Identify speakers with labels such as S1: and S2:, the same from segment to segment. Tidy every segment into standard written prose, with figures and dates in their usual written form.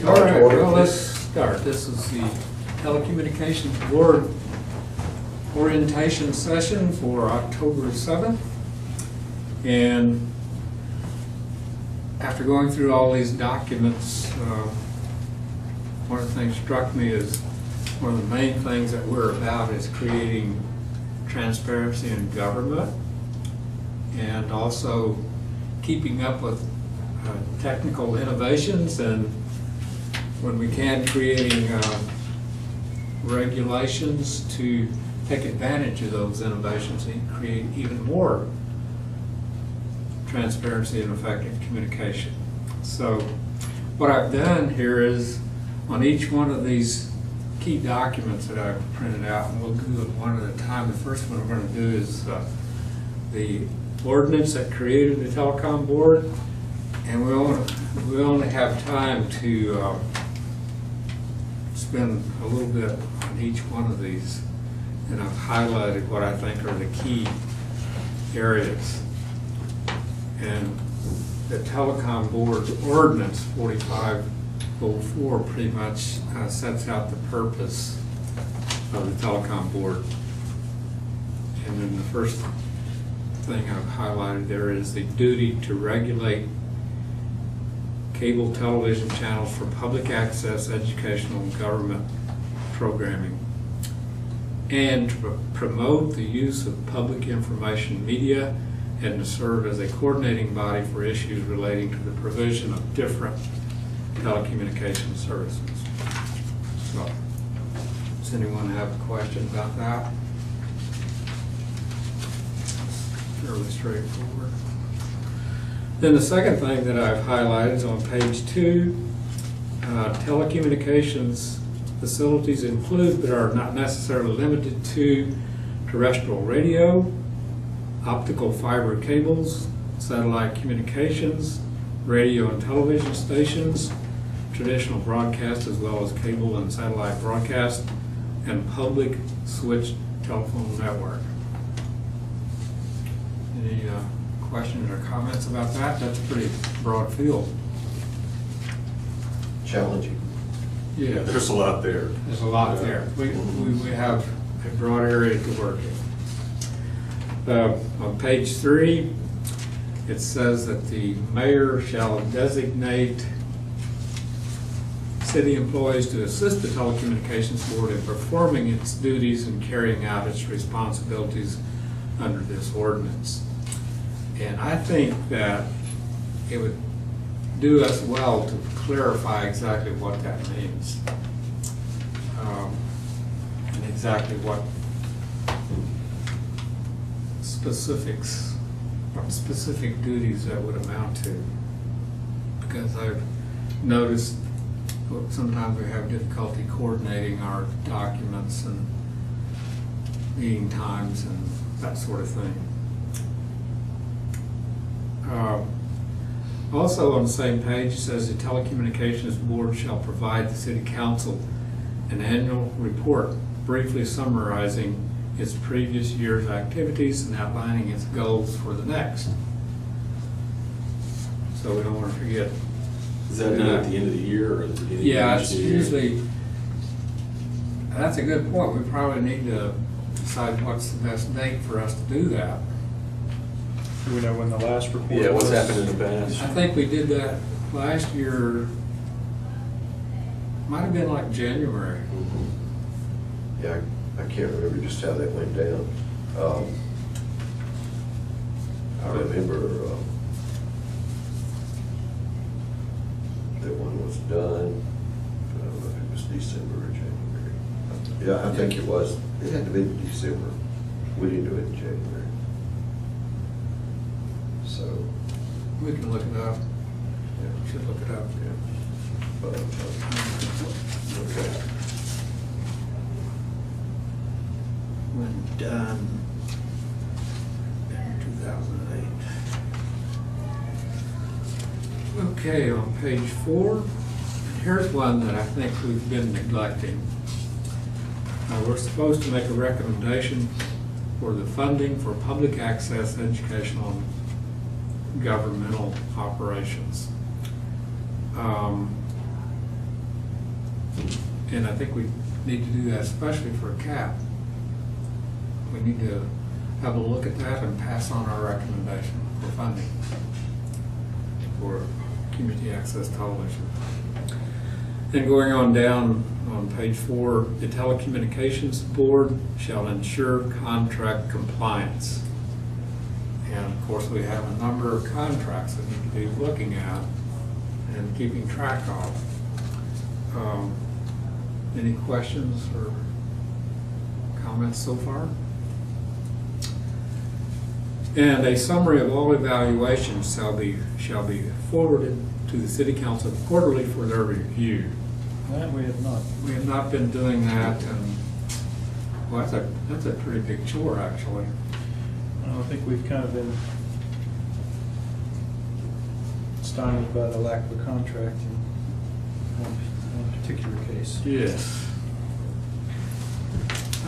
S1: All right, well, let's start. This is the Telecommunication Board orientation session for October 7th. And after going through all these documents, one of the things struck me is one of the main things that we're about is creating transparency in government and also keeping up with technical innovations, and when we can, creating regulations to take advantage of those innovations and create even more transparency and effective communication. So what I've done here is on each one of these key documents that I've printed out, and we'll do it one at a time. The first one we're going to do is the ordinance that created the Telecom Board, and we only have time to spend a little bit on each one of these, and I've highlighted what I think are the key areas. And the Telecom Board ordinance 4504 pretty much sets out the purpose of the Telecom Board. And then the first thing I've highlighted there is the duty to regulate cable television channels for public access, educational, and government programming, and to promote the use of public information media and to serve as a coordinating body for issues relating to the provision of different telecommunication services. So, does anyone have a question about that? Fairly straightforward. Then the second thing that I've highlighted is on page 2. Telecommunications facilities include, but are not necessarily limited to, terrestrial radio, optical fiber cables, satellite communications, radio and television stations, traditional broadcast as well as cable and satellite broadcast, and public switched telephone network. Any questions or comments about that? That's a pretty broad field.
S2: Challenging.
S1: Yeah,
S3: There's a lot there.
S1: there's a lot there. We have a broad area to work in. On page 3, it says that the mayor shall designate city employees to assist the Telecommunications Board in performing its duties and carrying out its responsibilities under this ordinance. And I think that it would do us well to clarify exactly what that means, and exactly what specific duties that would amount to. Because I've noticed sometimes we have difficulty coordinating our documents and meeting times and that sort of thing. Also on the same page, it says the Telecommunications Board shall provide the City Council an annual report briefly summarizing its previous year's activities and outlining its goals for the next. So we don't want to forget.
S3: Is that done at the end of the year or at the beginning
S1: Yeah,
S3: of
S1: it's
S3: each year?
S1: usually, that's a good point. We probably need to decide what's the best date for us to do that.
S4: Do we know when the last report
S3: Yeah, what's
S4: was?
S3: happened in the past?
S1: I think we did that last year, might have been like January.
S2: Yeah, I can't remember just how that went down. I remember that one was done, I don't know if it was December or January. Yeah, I think it was. It had to be December. We didn't do it in January. So,
S1: We can look it up.
S2: yeah.
S1: Should look it up.
S2: Yeah. But, okay.
S1: When done in 2008. Okay, on page 4, here's one that I think we've been neglecting. We're supposed to make a recommendation for the funding for public access educational and governmental operations. And I think we need to do that, especially for a cap. We need to have a look at that and pass on our recommendation for funding for community access television. And going on down on page 4, the Telecommunications Board shall ensure contract compliance. And of course, we have a number of contracts that need to be looking at and keeping track of. Any questions or comments so far? And a summary of all evaluations shall be forwarded to the City Council quarterly for their review.
S4: That we have not.
S1: We have not been doing that, and well, that's a pretty big chore, actually.
S4: I think we've kind of been stymied by the lack of a contract in one particular case.
S1: Yes.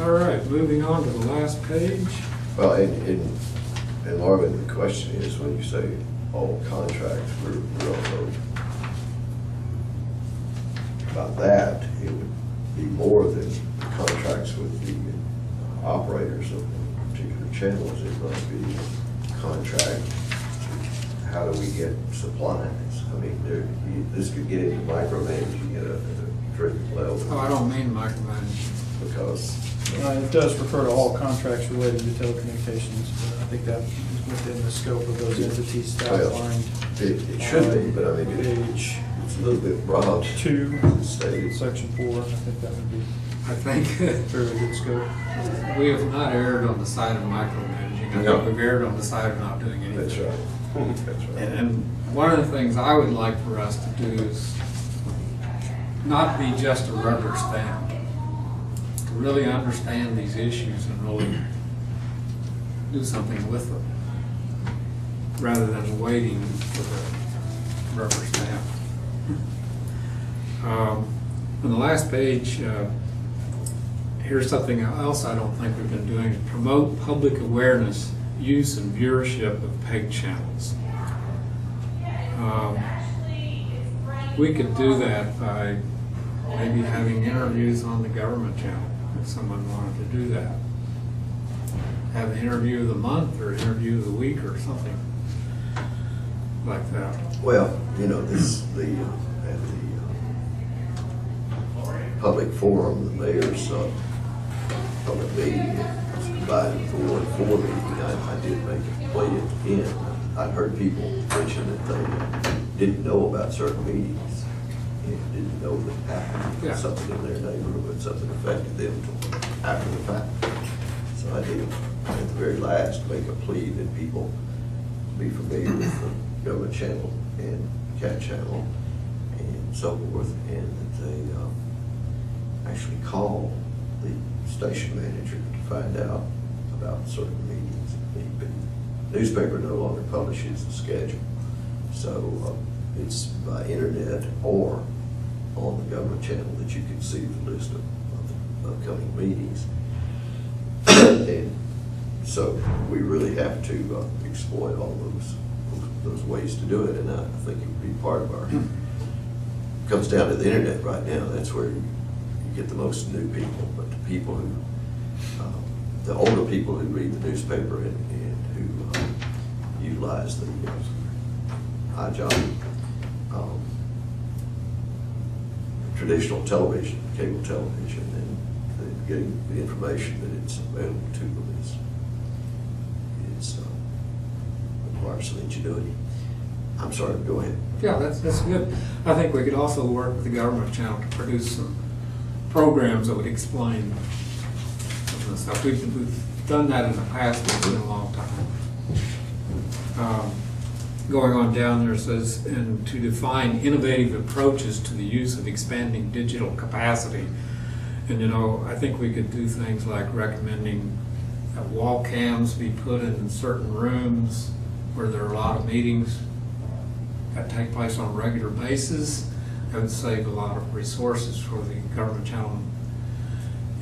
S1: All right, moving on to the last page.
S2: Well, and Marvin, the question is, when you say all contracts, we're also, about that, it would be more than contracts with the operators of particular channels. It must be contract. How do we get supplies? I mean, this could get into micromanaging at a terrific level.
S1: Oh, I don't mean micromanaging.
S2: Because
S4: It does refer to all contracts related to telecommunications, but I think that is within the scope of those entities outlined.
S2: it should be, but I mean,
S4: Page
S2: it's a little bit broad.
S4: 2,
S2: Stated.
S4: Section 4, I think that would be
S1: I think
S4: fairly good scope.
S1: we have not erred on the side of micromanaging. I
S2: No.
S1: think we've erred on the side of not doing anything.
S2: That's right. That's right.
S1: And one of the things I would like for us to do is not be just a rubber stamp, to really understand these issues and really do something with them, rather than waiting for the rubber stamp. On the last page, here's something else I don't think we've been doing: promote public awareness, use, and viewership of PEG channels. We could do that by maybe having interviews on the Government Channel, if someone wanted to do that. Have an interview of the month or interview of the week or something like that.
S2: Well, you know, at the public forum, the mayor's public meeting was invited for meeting. I did make a complaint at the end. I'd heard people mention that they didn't know about certain meetings and didn't know that happened, something in their neighborhood, something affected them after the fact. So I did, at the very last, make a plea that people be familiar with the Government Channel and Cat Channel and so forth, and that they actually call the station manager to find out about certain meetings. The newspaper no longer publishes the schedule, so it's by internet or on the Government Channel that you can see the list of upcoming meetings. And so we really have to exploit all those ways to do it, and I think it would be part of our, comes down to the internet right now. That's where you get the most new people, but the people who, the older people who read the newspaper and who utilize the iJob, traditional television, cable television, and getting the information that it's available to them is requires some ingenuity. I'm sorry, go ahead.
S1: Yeah, that's good. I think we could also work with the Government Channel to produce some programs that would explain some of the stuff. We've done that in the past, but it's been a long time. Going on down there, it says, and to define innovative approaches to the use of expanding digital capacity. And you know, I think we could do things like recommending that wall cams be put in certain rooms where there are a lot of meetings that take place on a regular basis. That would save a lot of resources for the Government Channel.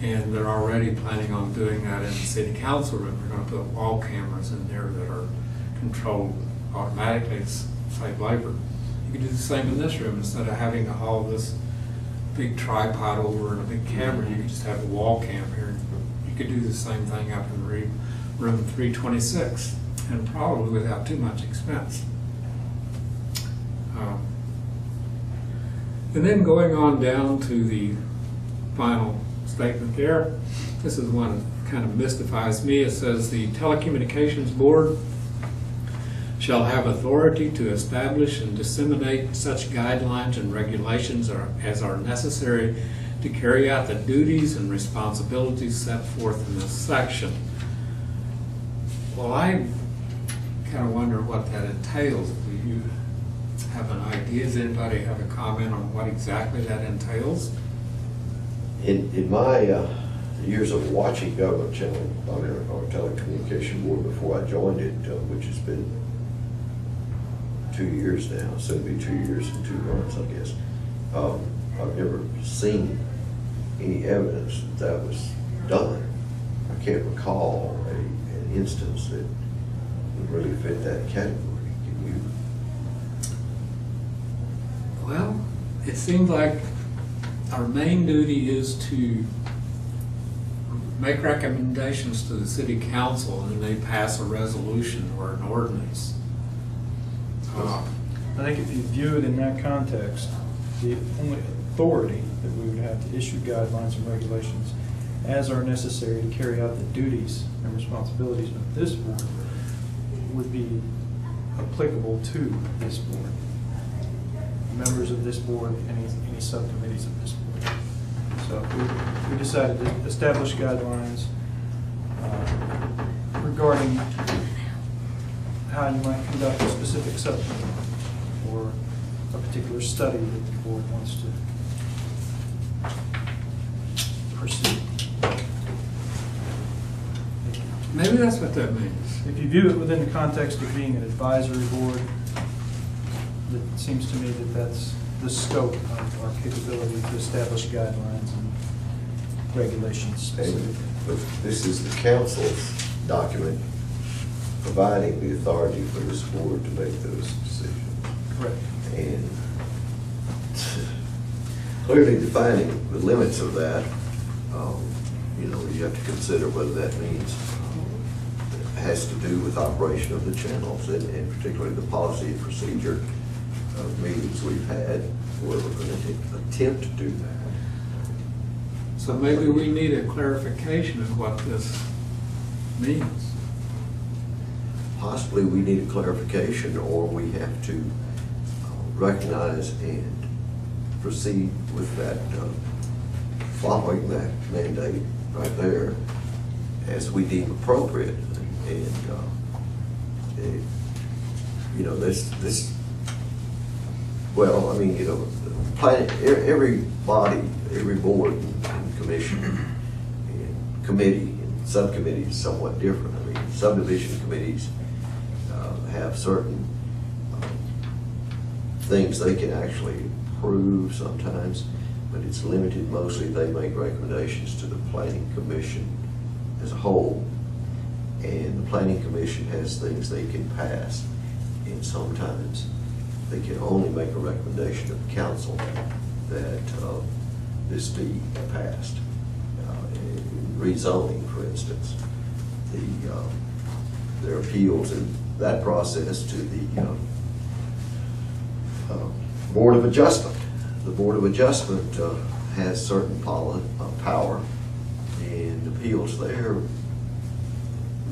S1: And they're already planning on doing that in the City Council room. They're going to put wall cameras in there that are controlled automatically to save labor. You could do the same in this room instead of having to haul this big tripod over and a big camera. You could just have a wall cam here. You could do the same thing up in room 326, and probably without too much expense. And then going on down to the final statement there, this is one that kind of mystifies me. It says the Telecommunications Board shall have authority to establish and disseminate such guidelines and regulations as are necessary to carry out the duties and responsibilities set forth in this section. Well, I kind of wonder what that entails. Do you have an idea? Does anybody have a comment on what exactly that entails?
S2: In my years of watching Government Channel or Telecommunication Board before I joined it, which has been 2 years now, soon to be 2 years and 2 months, I guess. I've never seen any evidence that that was done. I can't recall an instance that would really fit that category. Can you?
S1: Well, it seems like our main duty is to make recommendations to the city council, and then they pass a resolution or an ordinance.
S4: I think if you view it in that context, the only authority that we would have to issue guidelines and regulations as are necessary to carry out the duties and responsibilities of this board would be applicable to this board, members of this board, any subcommittees of this board. So we decided to establish guidelines regarding how you might conduct a specific subcommittee or a particular study that the board wants to pursue.
S1: Maybe that's what that means.
S4: If you view it within the context of being an advisory board, it seems to me that that's the scope of our capability to establish guidelines and regulations specifically.
S2: But this is the council's document providing the authority for this board to make those decisions.
S4: Correct.
S2: And clearly defining the limits of that, you know, you have to consider whether that means it has to do with operation of the channels, and particularly the policy and procedure meetings we've had where we're going to attempt to do that.
S1: So maybe we need a clarification of what this means.
S2: Possibly we need a clarification, or we have to recognize and proceed with that, following that mandate right there as we deem appropriate. And, you know, this, well, I mean, you know, every body, every board and commission and committee and subcommittee is somewhat different. I mean, subdivision committees have certain things they can actually approve sometimes, but it's limited. Mostly they make recommendations to the planning commission as a whole, and the planning commission has things they can pass, and sometimes they can only make a recommendation to the council that this be passed. In rezoning, for instance, their appeals in that process to the Board of Adjustment. The Board of Adjustment has certain power, and appeals there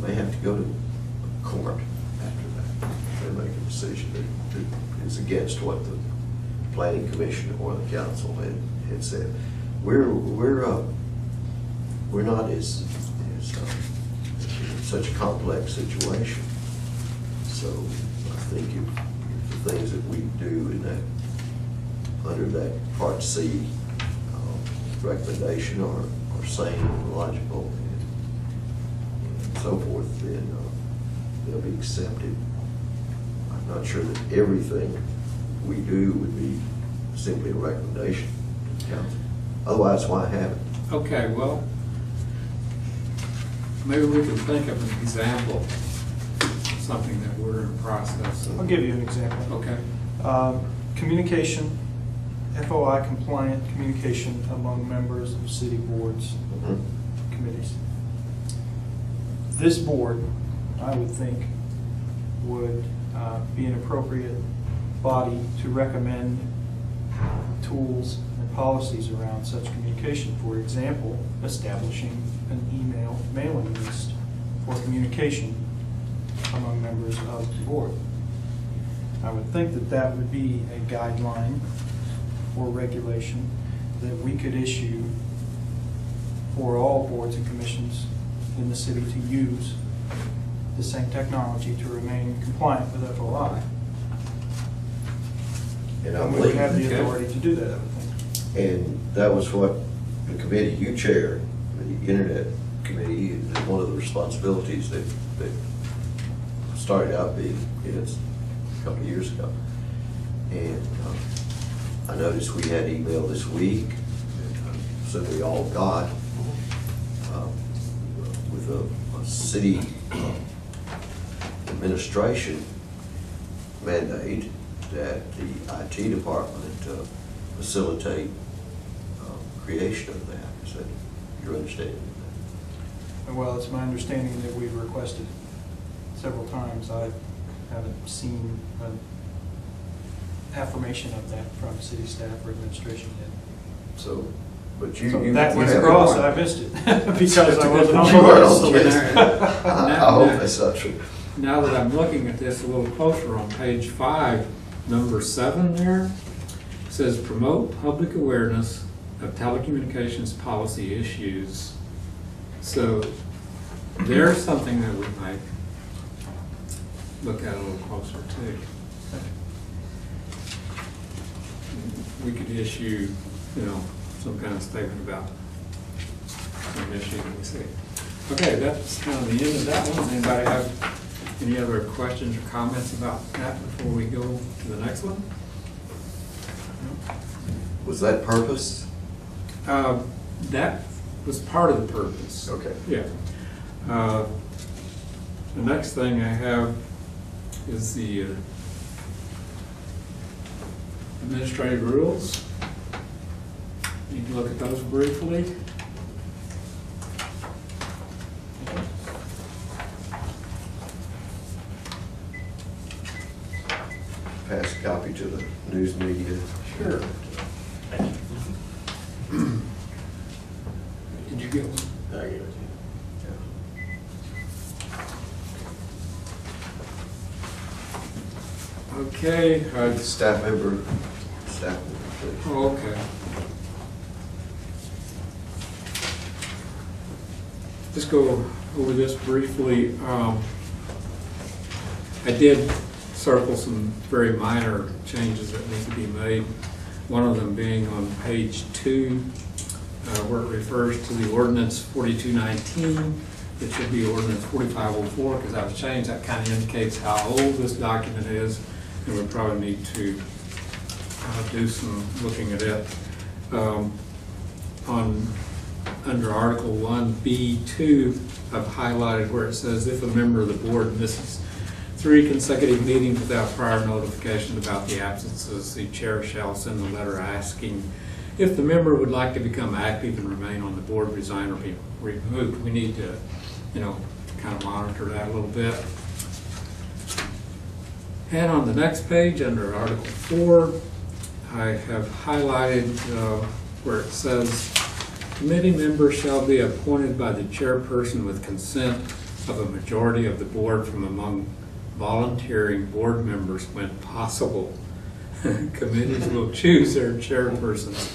S2: may have to go to court after that. They make a decision that is against what the planning commission or the council had said. We're not as such a complex situation. So I think if the things that we do in that, under that Part C recommendation are sane and logical and so forth, then they'll be accepted. I'm not sure that everything we do would be simply a recommendation to the council. Otherwise, why have it?
S1: Okay, well, maybe we can think of an example, something that we're in process of.
S4: I'll give you an example.
S1: Okay.
S4: Communication FOI compliant communication among members of city boards, committees. This board, I would think, would be an appropriate body to recommend tools and policies around such communication. For example, establishing an email mailing list for communication among members of the board. I would think that that would be a guideline or regulation that we could issue for all boards and commissions in the city to use the same technology to remain compliant with FOI.
S2: And I
S4: And we would
S2: believe,
S4: have the authority to do that, I would think.
S2: and that was what the committee you chaired, the Internet Committee, is one of the responsibilities that started out being his a couple of years ago. And I noticed we had email this week, so we all got, with a city administration mandate that the IT department facilitate creation of that. Is that your understanding of that?
S4: Well, it's my understanding that we've requested several times. I haven't seen an affirmation of that from city staff or administration yet.
S2: So, but
S4: So
S2: you.
S4: that
S2: you
S4: went
S2: have-
S4: across, I missed it, because I wasn't on
S2: You
S4: the
S2: weren't
S4: list.
S2: on the list. I hope that's not true.
S1: Now that I'm looking at this a little closer, on page 5, number 7 there, says promote public awareness of telecommunications policy issues. So there's something that we might look at a little closer too. We could issue, some kind of statement about some issue that we see. Okay, that's kind of the end of that one. Anybody have any other questions or comments about that before we go to the next one?
S2: Was that purpose?
S1: That was part of the purpose.
S2: Okay.
S1: Yeah. The next thing I have is the administrative rules. You can look at those briefly.
S2: Pass a copy to the news media.
S1: Sure. Did you get one?
S3: I gave it to you.
S1: Okay.
S2: Staff member, please.
S1: Oh, okay. Just go over this briefly. I did circle some very minor changes that need to be made. One of them being on page 2, where it refers to the ordinance 4219. It should be ordinance 4504 because that was changed. That kind of indicates how old this document is, and we probably need to do some looking at it. Under Article 1B2, I've highlighted where it says if a member of the board misses 3 consecutive meetings without prior notification about the absences, the chair shall send a letter asking if the member would like to become active and remain on the board, resign, or be removed. We need to, kind of monitor that a little bit. And on the next page, under Article 4, I have highlighted where it says, committee members shall be appointed by the chairperson with consent of a majority of the board from among volunteering board members when possible. Committees will choose their chairpersons.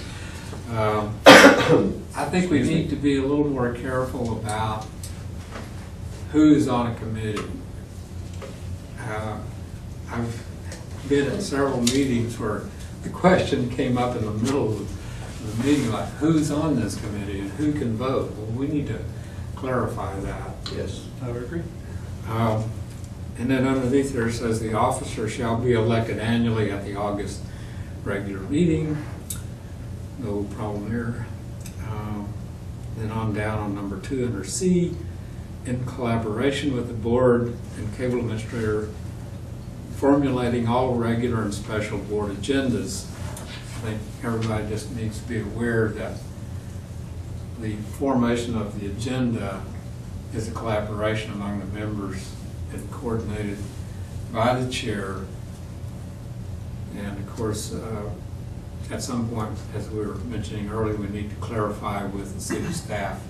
S1: I think we need to be a little more careful about who's on a committee. I've been at several meetings where the question came up in the middle of the meeting, like who's on this committee and who can vote. Well, we need to clarify that.
S2: Yes.
S4: I would agree.
S1: And then underneath there it says the officer shall be elected annually at the August regular meeting. No problem there. Then on down on number 2 under C, in collaboration with the board and cable administrator, formulating all regular and special board agendas. think everybody just needs to be aware that the formation of the agenda is a collaboration among the members and coordinated by the chair. And of course, at some point, as we were mentioning earlier, we need to clarify with the city staff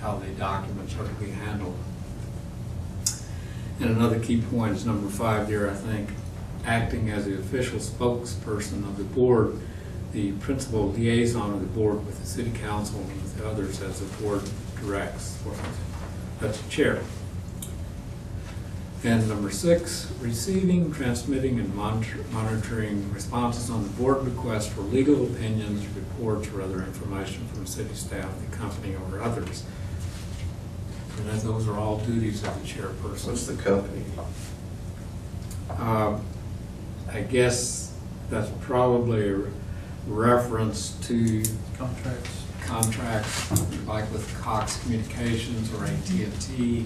S1: how the documents are to be handled. And another key point is number 5 there, I think, acting as the official spokesperson of the board, the principal liaison of the board with the city council and with the others as the board directs. That's the chair. And number 6, receiving, transmitting, and monitoring responses on the board requests for legal opinions, reports, or other information from city staff, the company, or others. And then those are all duties of the chairperson.
S2: What's the company?
S1: I guess that's probably a reference to contracts like with Cox Communications or AT&T,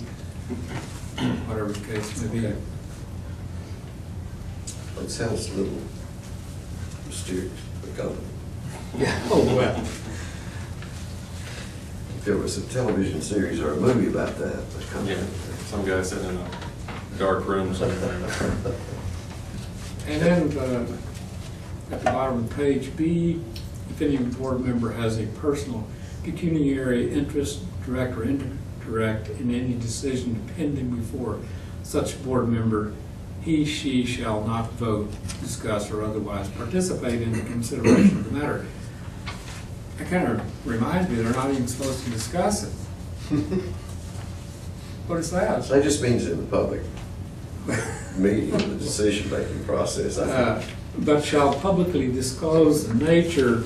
S1: whatever the case may be.
S2: It sounds a little mysterious, the company.
S1: Yeah. Oh, well.
S2: If there was a television series or a movie about that, the company.
S3: Yeah, some guy sitting in a dark room somewhere.
S1: And then at the bottom of page B, if any board member has a personal pecuniary interest, direct or indirect, in any decision pending before such board member, he, she shall not vote, discuss, or otherwise participate in the consideration of the matter. That kind of reminds me they're not even supposed to discuss it. What is that?
S2: That just means in the public meeting, the decision-making process, I think.
S1: But shall publicly disclose the nature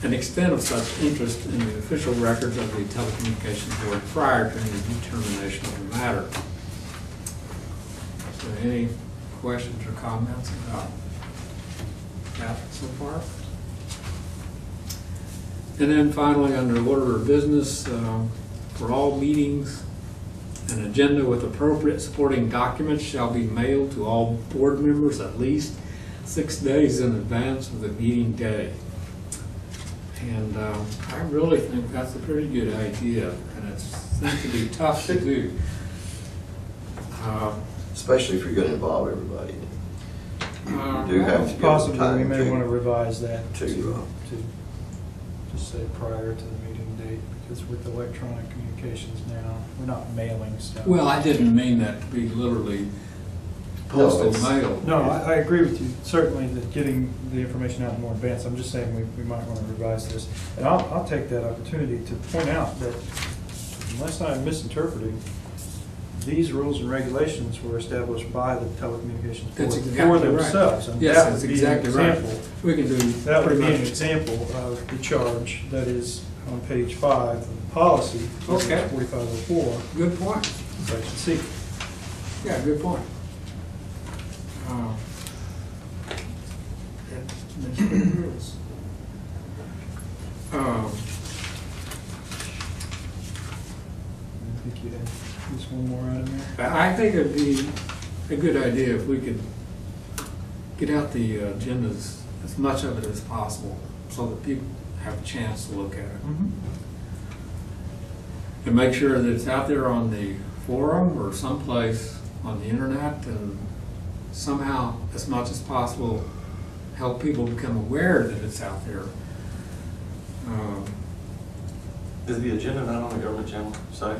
S1: and extent of such interest in the official records of the Telecommunication Board prior to any determination of the matter. So any questions or comments about that so far? And then finally, under order of business, for all meetings, an agenda with appropriate supporting documents shall be mailed to all board members at least 6 days in advance of the meeting day. And I really think that's a pretty good idea, and it seems to be tough to do.
S2: Especially if you're going to involve everybody. You do have to give them
S4: Possibly,
S2: time
S4: we may want to revise that
S2: to,
S4: to just say prior to the meeting date, because with electronic communications now, we're not mailing stuff.
S1: Well, I didn't mean that to be literally postal mail.
S4: No, I agree with you, certainly that getting the information out in more advance. I'm just saying we might want to revise this. And I'll take that opportunity to point out that, unless I'm misinterpreting, these rules and regulations were established by the Telecommunication Board for themselves. And
S1: Yes,
S4: that
S1: that's
S4: would be
S1: exactly
S4: an
S1: right.
S4: example.
S1: We can do
S4: That would
S1: pretty
S4: be an
S1: much.
S4: example of the charge that is on page 5 of the policy.
S1: Okay.
S4: 4504,
S1: Good point.
S4: section C.
S1: Yeah, good point. That's good rules.
S4: I think you had just one more item there.
S1: I think it'd be a good idea if we could get out the agendas, as much of it as possible, so that people have a chance to look at it. And make sure that it's out there on the forum or someplace on the internet, and somehow, as much as possible, help people become aware that it's out there.
S3: Is the agenda not on the Government Channel site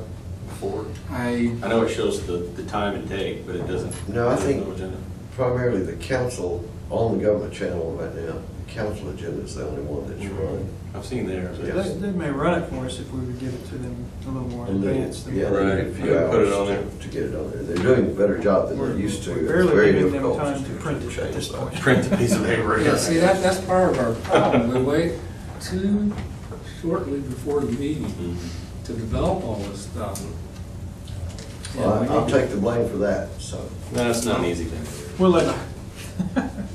S3: before?
S1: I
S3: know it shows the time and date, but it doesn't.
S2: No, I think
S3: no agenda.
S2: primarily the council on the Government Channel right now. The council agenda is the only one that's running.
S3: I've seen theirs.
S2: Yes.
S4: They may run it for us if we would give it to them a little more in
S2: And then,
S4: advance. than-
S2: yeah, they
S3: Right.
S2: need a few
S3: Put it
S2: hours
S3: on there.
S2: to get it on there. They're doing a better job than they used to.
S4: We're
S2: It's
S4: barely
S2: very
S4: giving them
S2: difficult
S4: time to print it at
S2: change
S4: this
S2: that.
S4: point.
S3: Print the piece of paper.
S1: Yeah, see, that's part of our problem. We wait too shortly before the meeting
S3: Mhm.
S1: to develop all this stuff. Yeah,
S2: Well,
S1: we
S2: I'll
S1: need to-
S2: take the blame for that, so.
S3: No, that's not an easy thing to do.
S4: We'll let,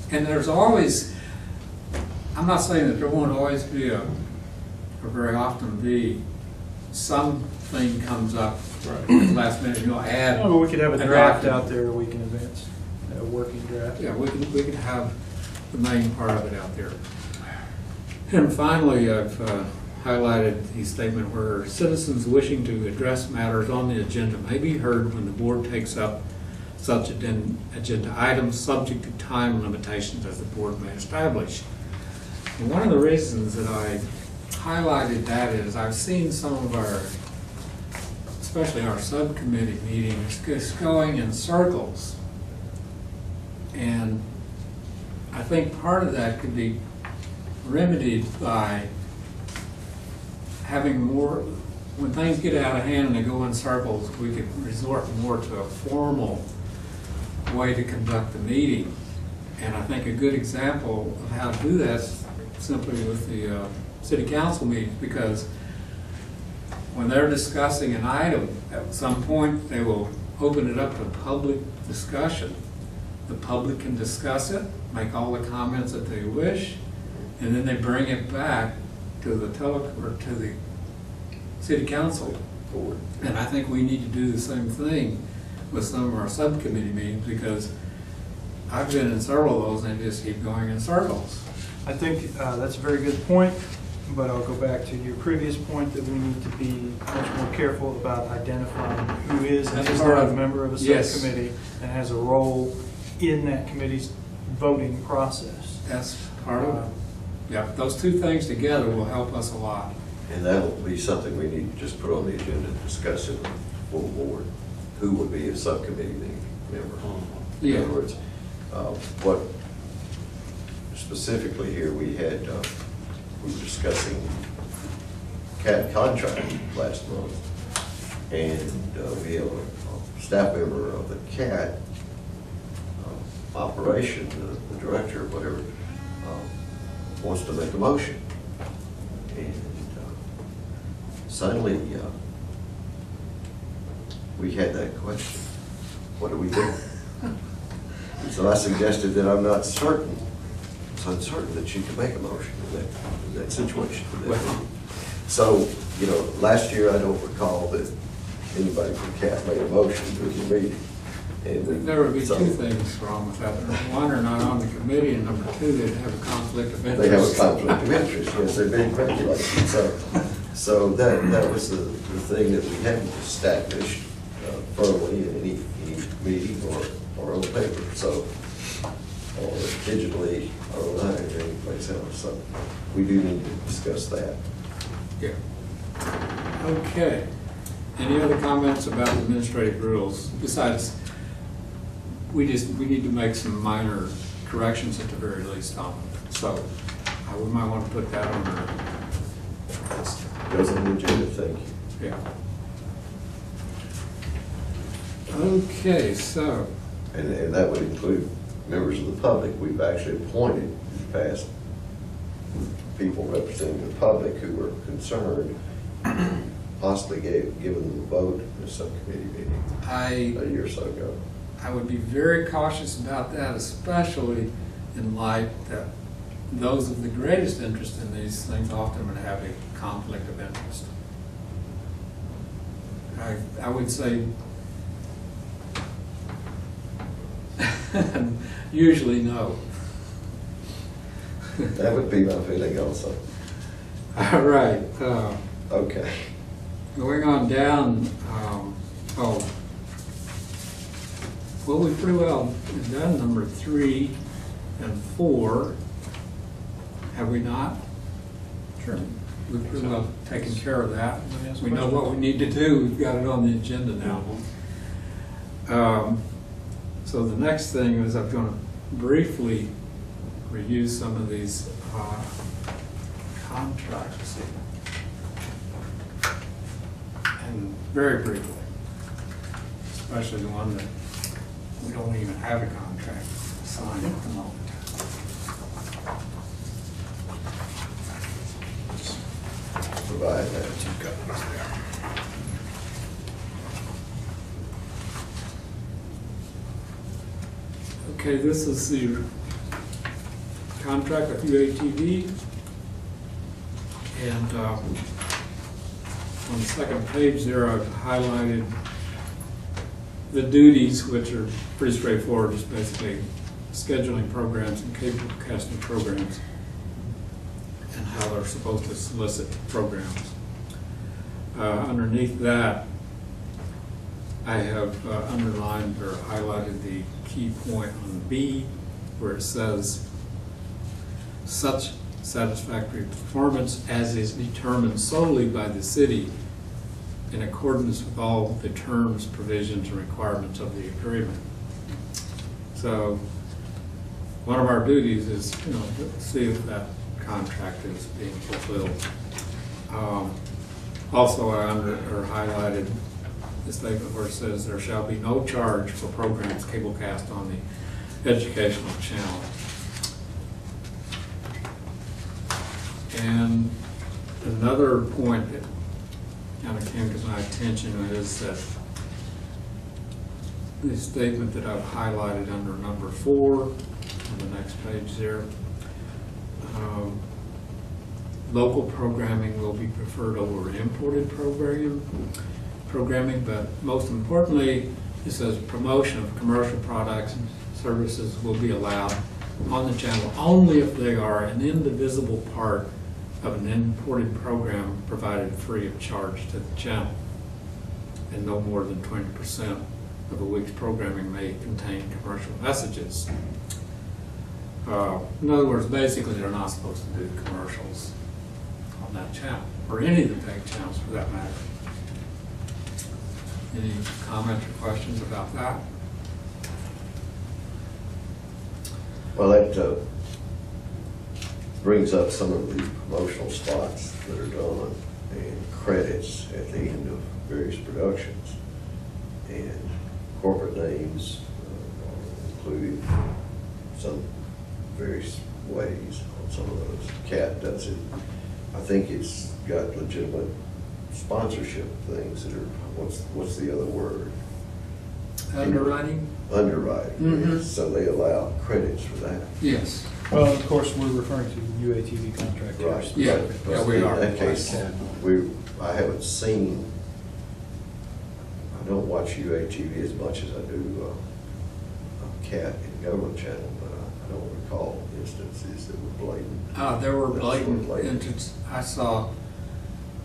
S1: And there's always, I'm not saying that there won't always be or very often be, something comes up at the last minute, add.
S4: oh, we could have a draft
S1: document.
S4: out there a week in advance, a working draft.
S1: Yeah, we can have the main part of it out there. And finally, I've highlighted the statement where citizens wishing to address matters on the agenda may be heard when the board takes up such agenda items subject to time limitations as the board may establish. And one of the reasons that I highlighted that is I've seen some of our, especially our subcommittee meetings, just going in circles. And I think part of that could be remedied by having more, when things get out of hand and they go in circles, we could resort more to a formal way to conduct the meeting. And I think a good example of how to do that is simply with the city council meetings, because when they're discussing an item, at some point they will open it up to public discussion. The public can discuss it, make all the comments that they wish, and then they bring it back to the to the city council board. And I think we need to do the same thing with some of our subcommittee meetings, because I've been in several of those and they just keep going in circles.
S4: I think that's a very good point, but I'll go back to your previous point that we need to be much more careful about identifying who is and is not a member of a subcommittee and has a role in that committee's voting process.
S1: That's part of it. Yeah, those two things together will help us a lot.
S2: And that'll be something we need to just put on the agenda and discuss it full board. Who would be a subcommittee member?
S1: Yeah.
S2: In other words, what specifically here we had, we were discussing CAT contract last month, and we have a staff member of the CAT operation, the director, whatever, wants to make a motion. And suddenly we had that question. What do we do? So I suggested that I'm not certain. It's uncertain that she can make a motion in that situation. So, you know, last year I don't recall that anybody from CAT made a motion to the meeting. And
S1: there would be two things wrong with that. One, they're not on the committee, and number two, they'd have a conflict of interest.
S2: They have a conflict of interest, yes, they're being regulated. So that was the thing that we hadn't established firmly in any meeting or on paper, so, or digitally or online or anyplace else. So we do need to discuss that.
S1: Yeah. Okay. Any other comments about the administrative rules besides? We need to make some minor corrections at the very least on it. So we might want to put that on our list.
S2: Goes on the agenda, thank you.
S1: Yeah. Okay, so.
S2: And that would include members of the public. We've actually appointed in the past people representing the public who were concerned, possibly given them a vote in a subcommittee meeting a year or so ago.
S1: I would be very cautious about that, especially in light that those of the greatest interest in these things often would have a conflict of interest. I would say usually no.
S2: That would be my feeling also.
S1: All right.
S2: Okay.
S1: Going on down, well, we've pretty well done number 3 and 4, have we not?
S4: Sure.
S1: We've pretty well taken care of that.
S4: Yes,
S1: We know what we need to do. We've got it on the agenda now. So the next thing is I'm going to briefly review some of these contracts. And very briefly, especially the one that we don't even have a contract signed at the moment.
S2: Provide that.
S1: Okay, this is the contract with UATV. And on the second page there, I've highlighted the duties, which are pretty straightforward, just basically scheduling programs and cable casting programs, and how they're supposed to solicit programs. Underneath that, I have underlined or highlighted the key point on B, where it says, such satisfactory performance as is determined solely by the city in accordance with all the terms, provisions, and requirements of the agreement. So one of our duties is, you know, to see if that contract is being fulfilled. Also, I highlighted the statement where it says there shall be no charge for programs cablecast on the educational channel. And another point that kind of came to my attention is that the statement that I've highlighted under number 4 on the next page there. Local programming will be preferred over imported programming, but most importantly, it says promotion of commercial products and services will be allowed on the channel only if they are an indivisible part of an imported program provided free of charge to the channel, and no more than 20% of a week's programming may contain commercial messages. In other words, basically they're not supposed to do commercials on that channel, or any of the paid channels for that matter. Any comments or questions about that?
S2: Well, that brings up some of the promotional spots that are done and credits at the end of various productions. And corporate names are included some various ways on some of those. CAT does it. I think it's got legitimate sponsorship things that are, what's the other word?
S1: Underwriting?
S2: Underwriting.
S1: Mm-hmm.
S2: So they allow credits for that.
S1: Yes.
S4: Well, of course, we're referring to the UATV contract here.
S2: Right.
S1: Yeah,
S2: But
S1: yeah, we are.
S2: In that case, I haven't seen, I don't watch UATV as much as I do CAT and Government Channel, but I don't recall instances that were blatant.
S1: There were blatant instances. I saw,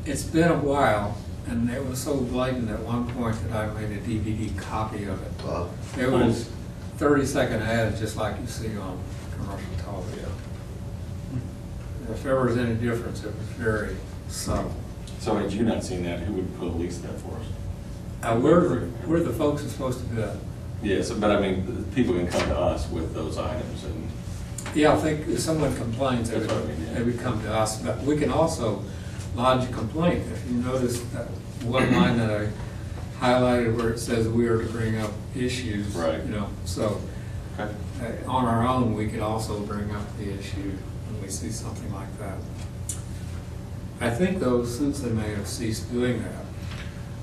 S1: it's been a while, and it was so blatant at one point that I made a DVD copy of it. It was 30-second ads just like you see on commercial television. If there was any difference, it was very subtle.
S3: So had you not seen that, who would police that for us?
S1: We're the folks that's supposed to do that.
S3: Yes, but I mean, people can come to us with those items and.
S1: Yeah, I think if someone complains,
S3: That's what I mean, yeah.
S1: they would come to us, but we can also lodge a complaint. If you notice that one line that I highlighted where it says we are to bring up issues,
S3: Right.
S1: you know, so
S3: Okay.
S1: on our own, we could also bring up the issue when we see something like that. I think though, since they may have ceased doing that.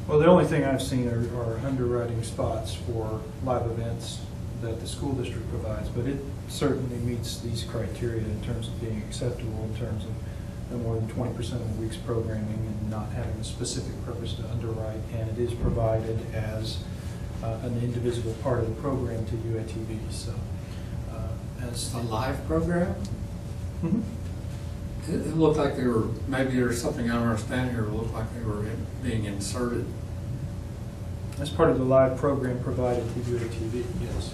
S4: Well, the only thing I've seen are underwriting spots for live events that the school district provides, but it certainly meets these criteria in terms of being acceptable, in terms of no more than 20% of the week's programming and not having a specific purpose to underwrite, and it is provided as an indivisible part of the program to UATV. So, as
S1: A live program?
S4: Mhm.
S1: It looked like they were, maybe there's something I don't understand here, it looked like they were being inserted.
S4: As part of the live program provided to UATV, yes.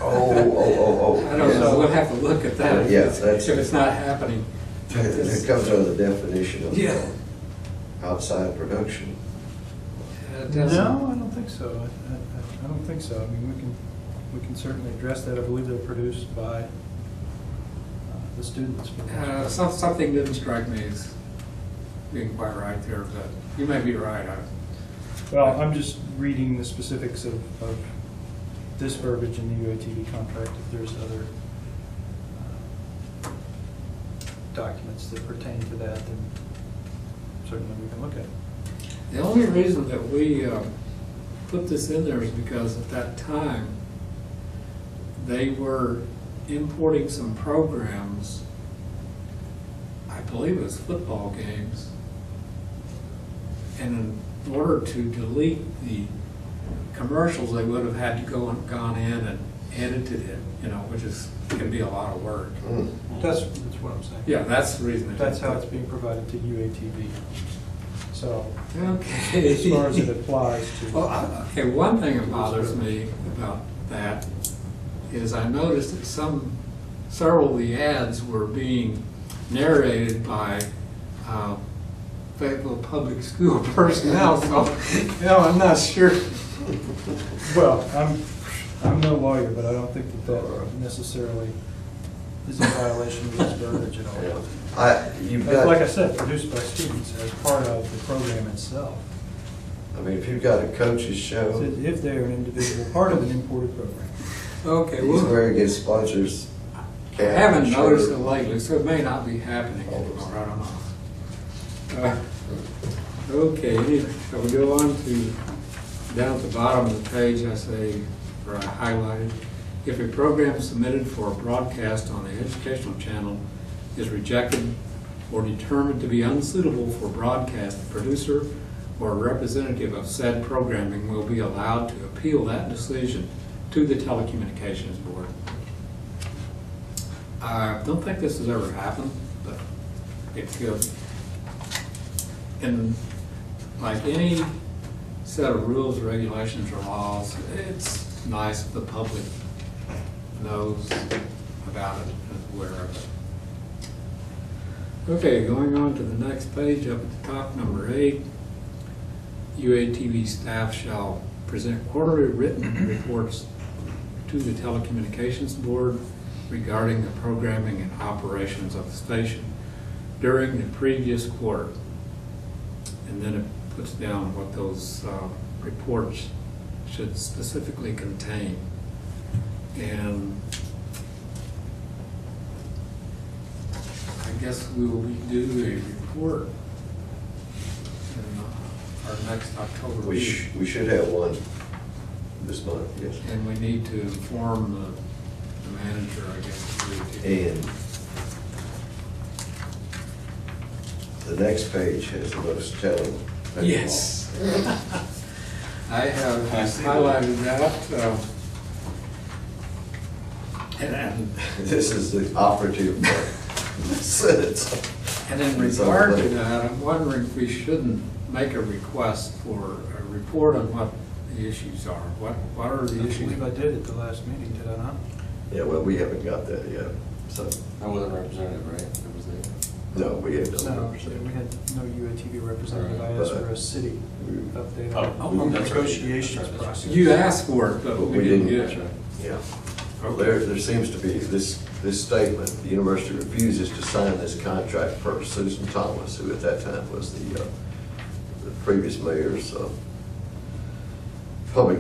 S2: Oh.
S1: I don't know, we'll have to look at that.
S2: Yeah,
S1: if
S2: that's-
S1: it's not happening.
S2: It comes under the definition of
S1: Yeah.
S2: outside production.
S1: It
S4: No,
S1: doesn't-
S4: I don't think so. I don't think so. I mean, we can certainly address that. I believe they're produced by the students.
S1: Something didn't strike me as being quite right there, but you may be right.
S4: Well, I'm just reading the specifics of this verbiage in the UATV contract. If there's other documents that pertain to that, then certainly we can look at it.
S1: The only reason that we put this in there is because at that time, they were importing some programs, I believe it was football games, and in order to delete the commercials, they would have had to gone in edited it, you know, which can be a lot of work.
S4: That's what I'm saying.
S1: Yeah, that's the reason.
S4: That's how it's being provided to UATV. So,
S1: Okay.
S4: as far as it applies to.
S1: Well, okay, one thing that bothers me about that is I noticed that several of the ads were being narrated by Fayetteville Public School personnel, so, you know, I'm not sure.
S4: Well, I'm no lawyer, but I don't think that necessarily is a violation of this verbiage at all.
S2: You've
S4: But
S2: got,
S4: like I said, produced by students as part of the program itself.
S2: I mean, if you've got a coach's show,
S4: If they are an individual part of an imported program.
S1: Okay,
S2: he's
S1: well,
S2: wearing his sponsor's
S1: I
S2: cap.
S1: haven't
S2: and
S1: noticed it
S2: shirt.
S1: lately, so it may not be happening anymore, I don't know. Okay, shall we go on to, down at the bottom of the page, I say, or I highlighted, if a program submitted for broadcast on the educational channel is rejected or determined to be unsuitable for broadcast, the producer or a representative of said programming will be allowed to appeal that decision to the Telecommunications Board. I don't think this has ever happened, but it could. And like any set of rules, regulations, or laws, it's nice if the public knows about it and is aware of it. Okay, going on to the next page, up at the top, number 8, UATV staff shall present quarterly written reports to the Telecommunications Board regarding the programming and operations of the station during the previous quarter. And then it puts down what those reports should specifically contain. And I guess we will do a report in our next October
S2: We
S1: meeting.
S2: should have one this month, yes.
S1: And we need to inform the manager, I guess.
S2: And the next page has the most telling.
S1: Yes. I have highlighted that. And
S2: This is the operative sentence.
S1: and in regard to that, I'm wondering if we shouldn't make a request for a report on what the issues are. What are the
S4: I
S1: issues?
S4: believe I did at the last meeting, did I not?
S2: Yeah, well, we haven't got that yet, so,
S3: I wasn't representative, right? It was there.
S2: no, we have no
S4: No,
S2: representative.
S4: we had no UATV representative. I asked for a city update
S3: Oh,
S4: on the
S3: that's right.
S4: negotiations
S3: That's right.
S4: process.
S1: You asked for it, but
S2: But
S1: we didn't get it.
S2: Yeah. Well, there seems to be this statement, the university refuses to sign this contract per Susan Thomas, who at that time was the previous mayor's public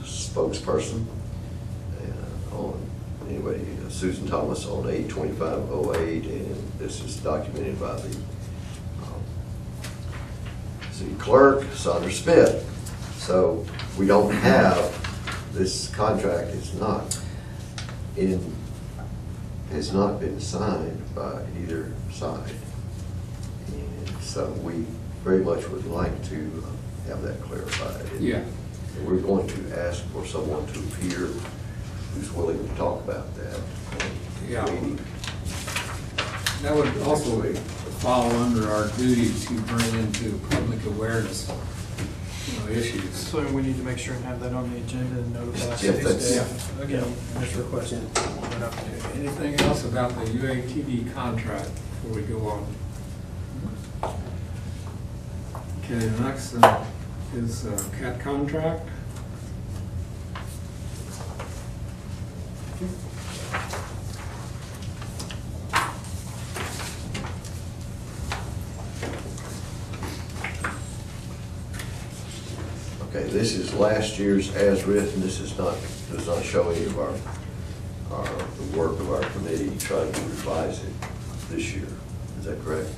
S2: spokesperson. And anyway, Susan Thomas on 8/25/08, and this is documented by the city clerk, Sandra Smith. So we don't have, this contract has not been signed by either side. And so we very much would like to have that clarified.
S1: Yeah.
S2: And we're going to ask for someone to appear who's willing to talk about that.
S1: Yeah.
S2: We-
S1: That would also fall under our duty to bring into public awareness, issues.
S4: So we need to make sure and have that on the agenda and notify
S2: Yeah,
S4: city
S2: that's-
S4: staff, again, as requested. an update.
S1: Anything else about the UATV contract before we go on? Okay, the next is CAT contract.
S2: Okay, this is last year's as written. This does not show any of the work of our committee trying to revise it this year. Is that correct?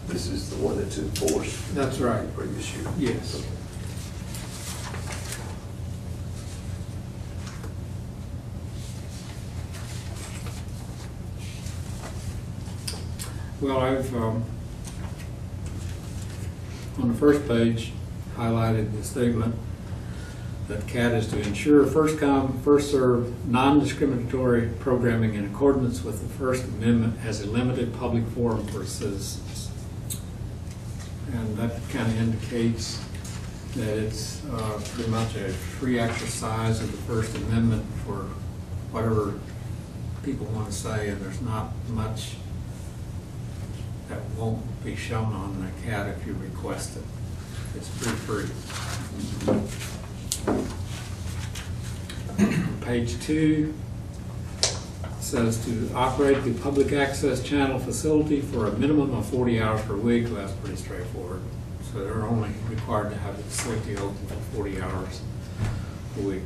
S2: This is the one that's enforced
S1: That's right.
S2: previous year?
S1: Yes.
S2: Okay.
S1: Well, I've, on the first page, highlighted the statement that CAT is to ensure first come, first served, non-discriminatory programming in accordance with the First Amendment as a limited public forum for citizens. And that kind of indicates that it's pretty much a free exercise of the First Amendment for whatever people want to say, and there's not much that won't be shown on the CAT if you request it. It's pretty free. Page 2 says to operate the public access channel facility for a minimum of 40 hours per week. Well, that's pretty straightforward. So they're only required to have the facility open for 40 hours a week.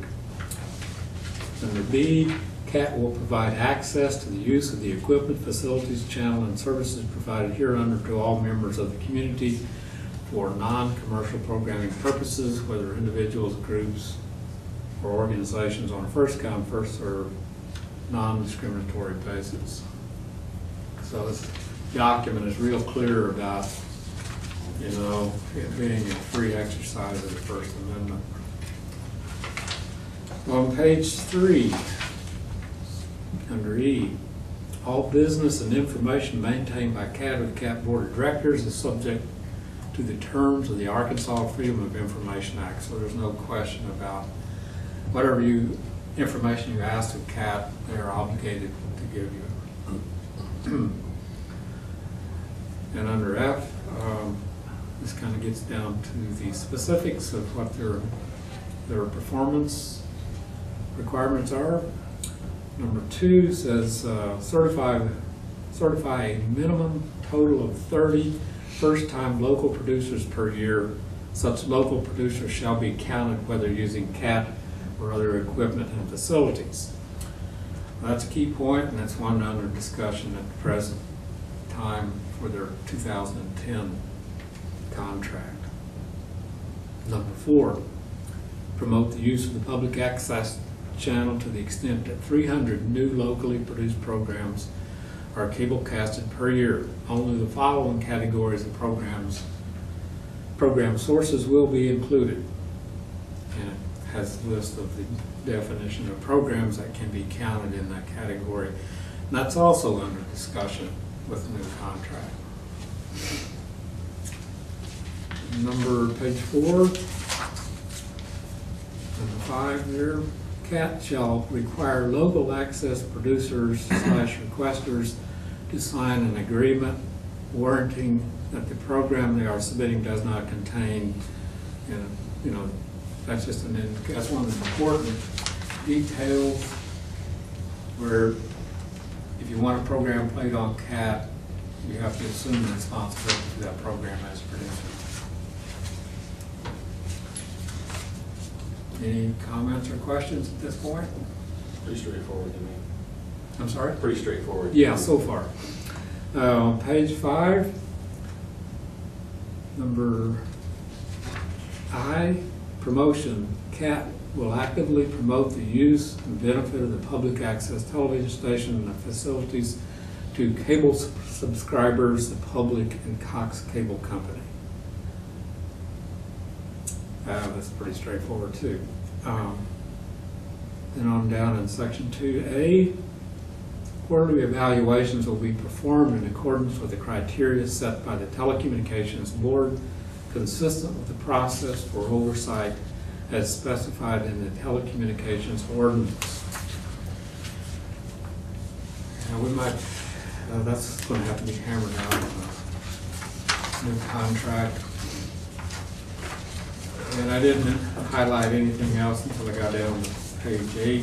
S1: Under B, CAT will provide access to the use of the equipment, facilities, channel, and services provided hereunder to all members of the community for non-commercial programming purposes, whether individuals, groups, or organizations on a first-come, first-served, non-discriminatory basis. So this document is real clear about, you know, it being a free exercise of the First Amendment. On page 3, under E, all business and information maintained by CAT or the CAT Board of Directors is subject to the terms of the Arkansas Freedom of Information Act. So there's no question about whatever information you ask of CAT, they're obligated to give you. And under F, this kind of gets down to the specifics of what their performance requirements are. Number 2 says certify a minimum total of 30 first-time local producers per year. Such local producers shall be counted whether using CAT or other equipment and facilities. That's a key point, and that's one under discussion at the present time for their 2010 contract. Number 4, promote the use of the public access channel to the extent that 300 new locally produced programs are cable casted per year. Only the following categories of program sources will be included. And it has a list of the definition of programs that can be counted in that category. And that's also under discussion with the new contract. Page 4, number 5 there. CAT shall require local access producers / requesters to sign an agreement warranting that the program they are submitting does not contain, you know, that's one of the important details where if you want a program played on CAT, you have to assume the responsibility for that program as producer. Any comments or questions at this point?
S3: Pretty straightforward to me.
S1: I'm sorry?
S3: Pretty straightforward.
S1: Yeah, so far. Page 5, number I, promotion. CAT will actively promote the use and benefit of the public access television station and the facilities to cable subscribers, the public, and Cox Cable Company. That's pretty straightforward too. Then on down in section 2A, quarterly evaluations will be performed in accordance with the criteria set by the Telecommunications Board, consistent with the process for oversight as specified in the Telecommunications Ordinance. Now we might, that's going to have to be hammered out in the new contract. And I didn't highlight anything else until I got down to page 8,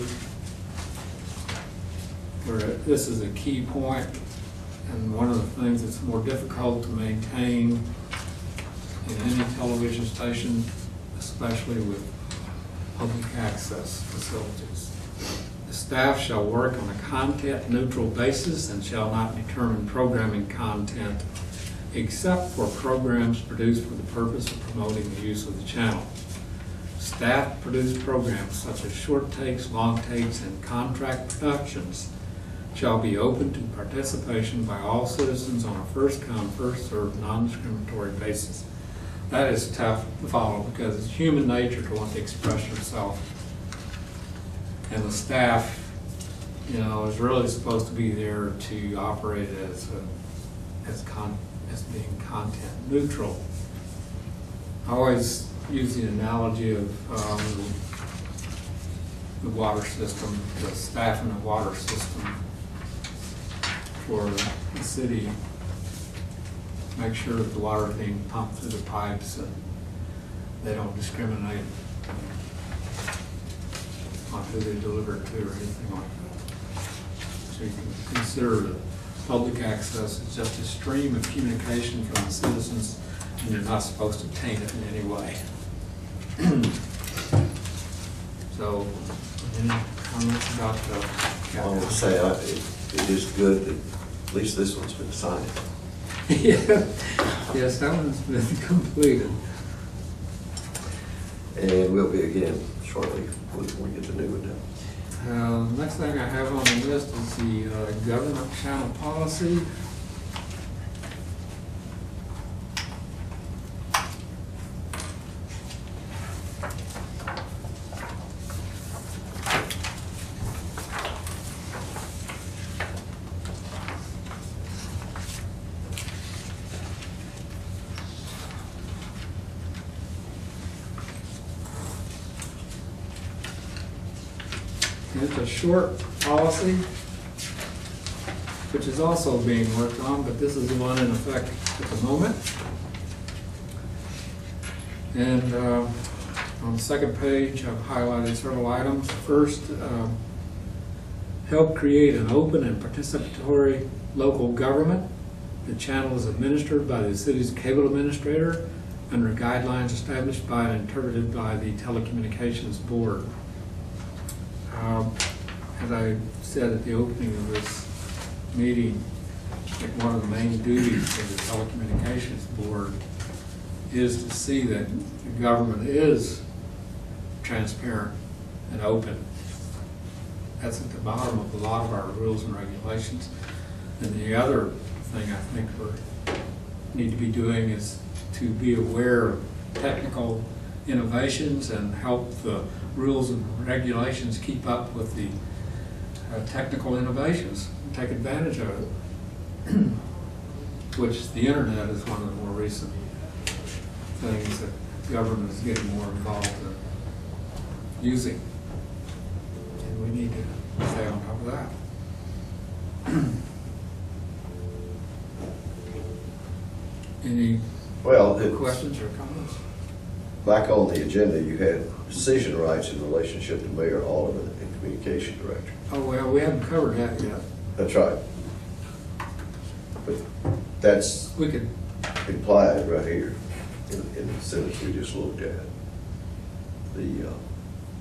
S1: where this is a key point, and one of the things that's more difficult to maintain in any television station, especially with public access facilities. The staff shall work on a content-neutral basis and shall not determine programming content except for programs produced for the purpose of promoting the use of the channel. Staff-produced programs such as short takes, long takes, and contract productions shall be open to participation by all citizens on a first-come, first-served, non-discriminatory basis. that is tough to follow because it's human nature to want to express yourself. And the staff, you know, is really supposed to be there to operate as being content neutral. I always use the analogy of the water system, the staff in the water system for the city. Make sure that the water is being pumped through the pipes and they don't discriminate on who they deliver it to or anything like that. So you can consider that public access is just a stream of communication from the citizens, and you're not supposed to taint it in any way. So, any comments about the?
S2: I would say it is good that at least this one's been signed.
S1: Yeah. Yes, that one's been completed.
S2: And we'll be again shortly when we get the new one done.
S1: Next thing I have on the list is the Government Channel policy. It's a short policy, which is also being worked on, but this is the one in effect at the moment. And on the second page, I've highlighted several items. First, help create an open and participatory local government. The channel is administered by the city's cable administrator under guidelines established by and interpreted by the Telecommunications Board. As I said at the opening of this meeting, I think one of the main duties of the Telecommunications Board is to see that the government is transparent and open. That's at the bottom of a lot of our rules and regulations. And the other thing I think we need to be doing is to be aware of technical innovations and help the rules and regulations keep up with the technical innovations, take advantage of it, which the internet is one of the more recent things that government is getting more involved in using. And we need to stay on top of that. Any questions or comments?
S2: Back on the agenda, you had decision rights in relationship to Mayor, Alderman, and Communication Director.
S1: Oh, well, we haven't covered that yet.
S2: That's right. But that's
S1: We could,
S2: implied right here in the sentence we just looked at. The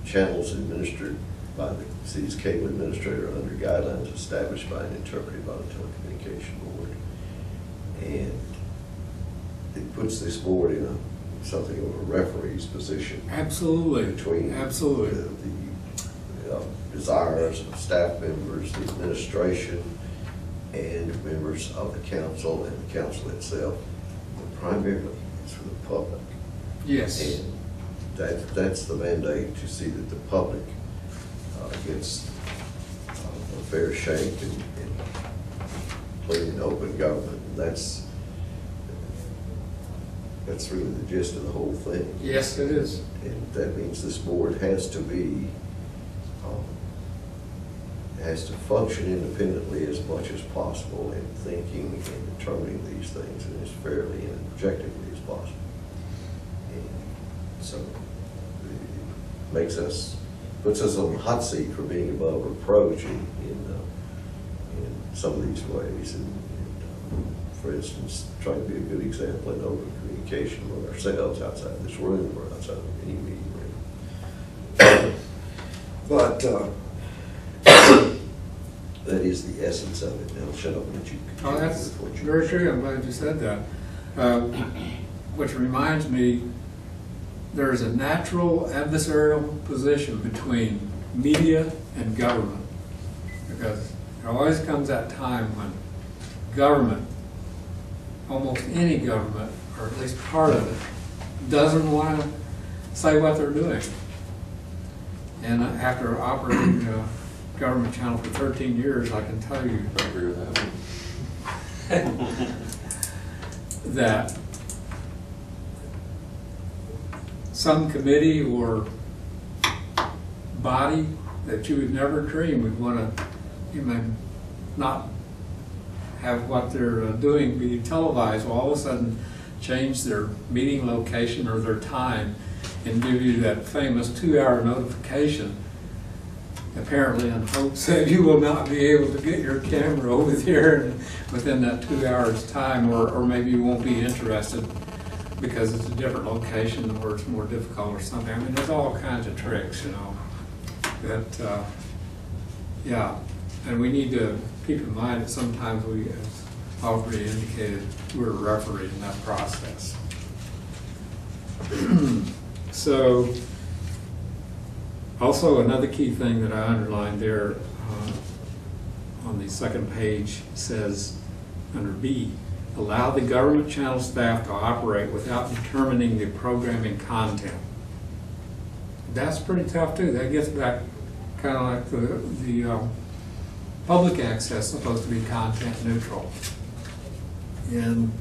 S2: channels administered by the city's cable administrator under guidelines established by and interpreted by the Telecommunication Board. And it puts this board in something of a referee's position.
S1: absolutely,
S2: Between
S1: absolutely.
S2: the desires of staff members, the administration, and members of the council and the council itself. But primarily, it's for the public.
S1: Yes.
S2: And that's the mandate, to see that the public gets a fair shake and clean and open government. And that's really the gist of the whole thing.
S1: Yes, it is.
S2: And that means this board has to be, has to function independently as much as possible in thinking and determining these things, and as fairly and objectively as possible. And so it makes us, puts us on the hot seat for being above reproach in some of these ways. And for instance, trying to be a good example in open communication with ourselves outside this room or outside of any meeting room. But that is the essence of it. Now, shut up and let you continue.
S1: Oh, that's
S2: with what you
S1: very true. I'm glad you said that. Which reminds me, there's a natural adversarial position between media and government, because there always comes that time when government, almost any government, or at least part of it, doesn't want to say what they're doing. And after operating Government Channel for 13 years, I can tell you
S3: I agree with that.
S1: that some committee or body that you would never dream would want to, not have what they're doing be televised, will all of a sudden change their meeting location or their time and give you that famous 2-hour notification, apparently in hopes that you will not be able to get your camera over there within that 2 hours time, or maybe you won't be interested because it's a different location or it's more difficult or something. I mean, there's all kinds of tricks, that, yeah, and we need to keep in mind that sometimes we, as Aubrey indicated, we're a referee in that process. So, also another key thing that I underlined there on the second page says, under B, allow the government channel staff to operate without determining the programming content. That's pretty tough too. That gets back kind of like the public access supposed to be content neutral. And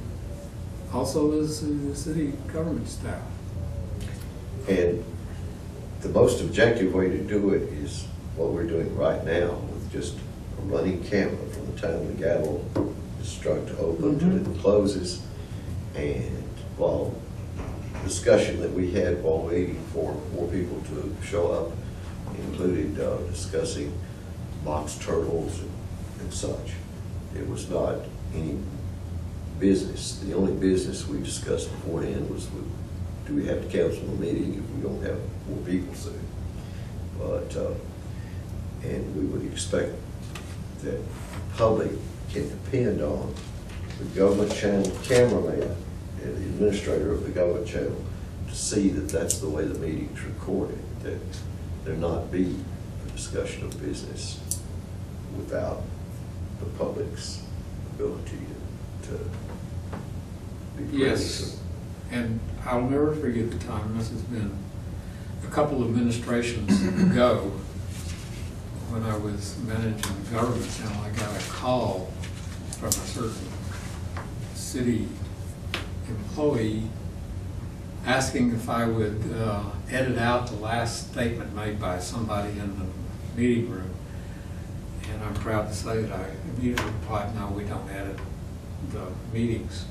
S1: also is the city government staff.
S2: And the most objective way to do it is what we're doing right now, with just a running camera from the time the gavel is struck to open to it closes. And while discussion that we had while waiting for more people to show up included discussing box turtles and such. It was not any business. The only business we discussed beforehand was, do we have to cancel the meeting if we don't have more people soon? But, and we would expect that the public can depend on the government channel cameraman and the administrator of the government channel to see that that's the way the meeting's recorded, that there not be a discussion of business without the public's ability to be present.
S1: Yes, and I'll never forget the time, this has been a couple of administrations ago, when I was managing the Government Channel, I got a call from a certain city employee asking if I would edit out the last statement made by somebody in the meeting room. And I'm proud to say that I immediately replied, no, we don't edit the meetings.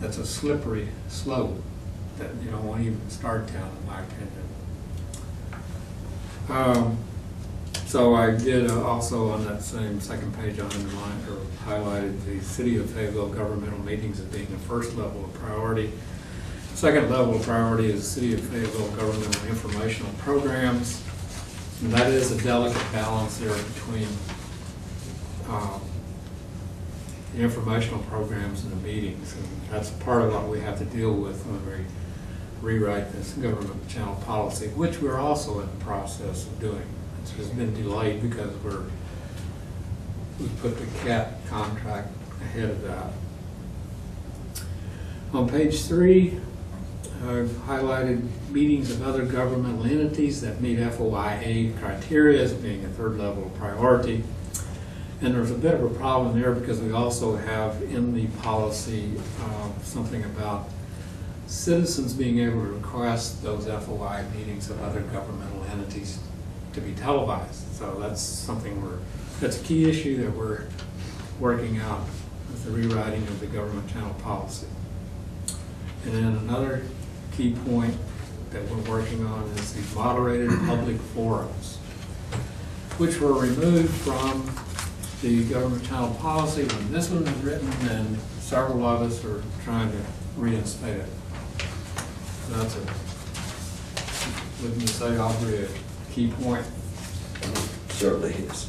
S1: That's a slippery slope that you don't want to even start down, in my opinion. So I did also on that same second page, I underlined or highlighted the City of Fayetteville governmental meetings as being the first level of priority. Second level of priority is the City of Fayetteville governmental informational programs. And that is a delicate balance there between the informational programs and the meetings. And that's part of what we have to deal with when we rewrite this government channel policy, which we're also in the process of doing. It has been delayed because we put the CAT contract ahead of that. On page 3, I've highlighted meetings of other governmental entities that meet FOIA criteria as being a third level of priority. And there's a bit of a problem there because we also have in the policy something about citizens being able to request those FOI meetings of other governmental entities to be televised. So that's something that's a key issue that we're working out with the rewriting of the government channel policy. And then another key point that we're working on is the moderated public forums, which were removed from the government channel policy when this one was written, and several of us are trying to reinstate it. So that's wouldn't you say, Aubrey, a key point?
S2: Certainly is.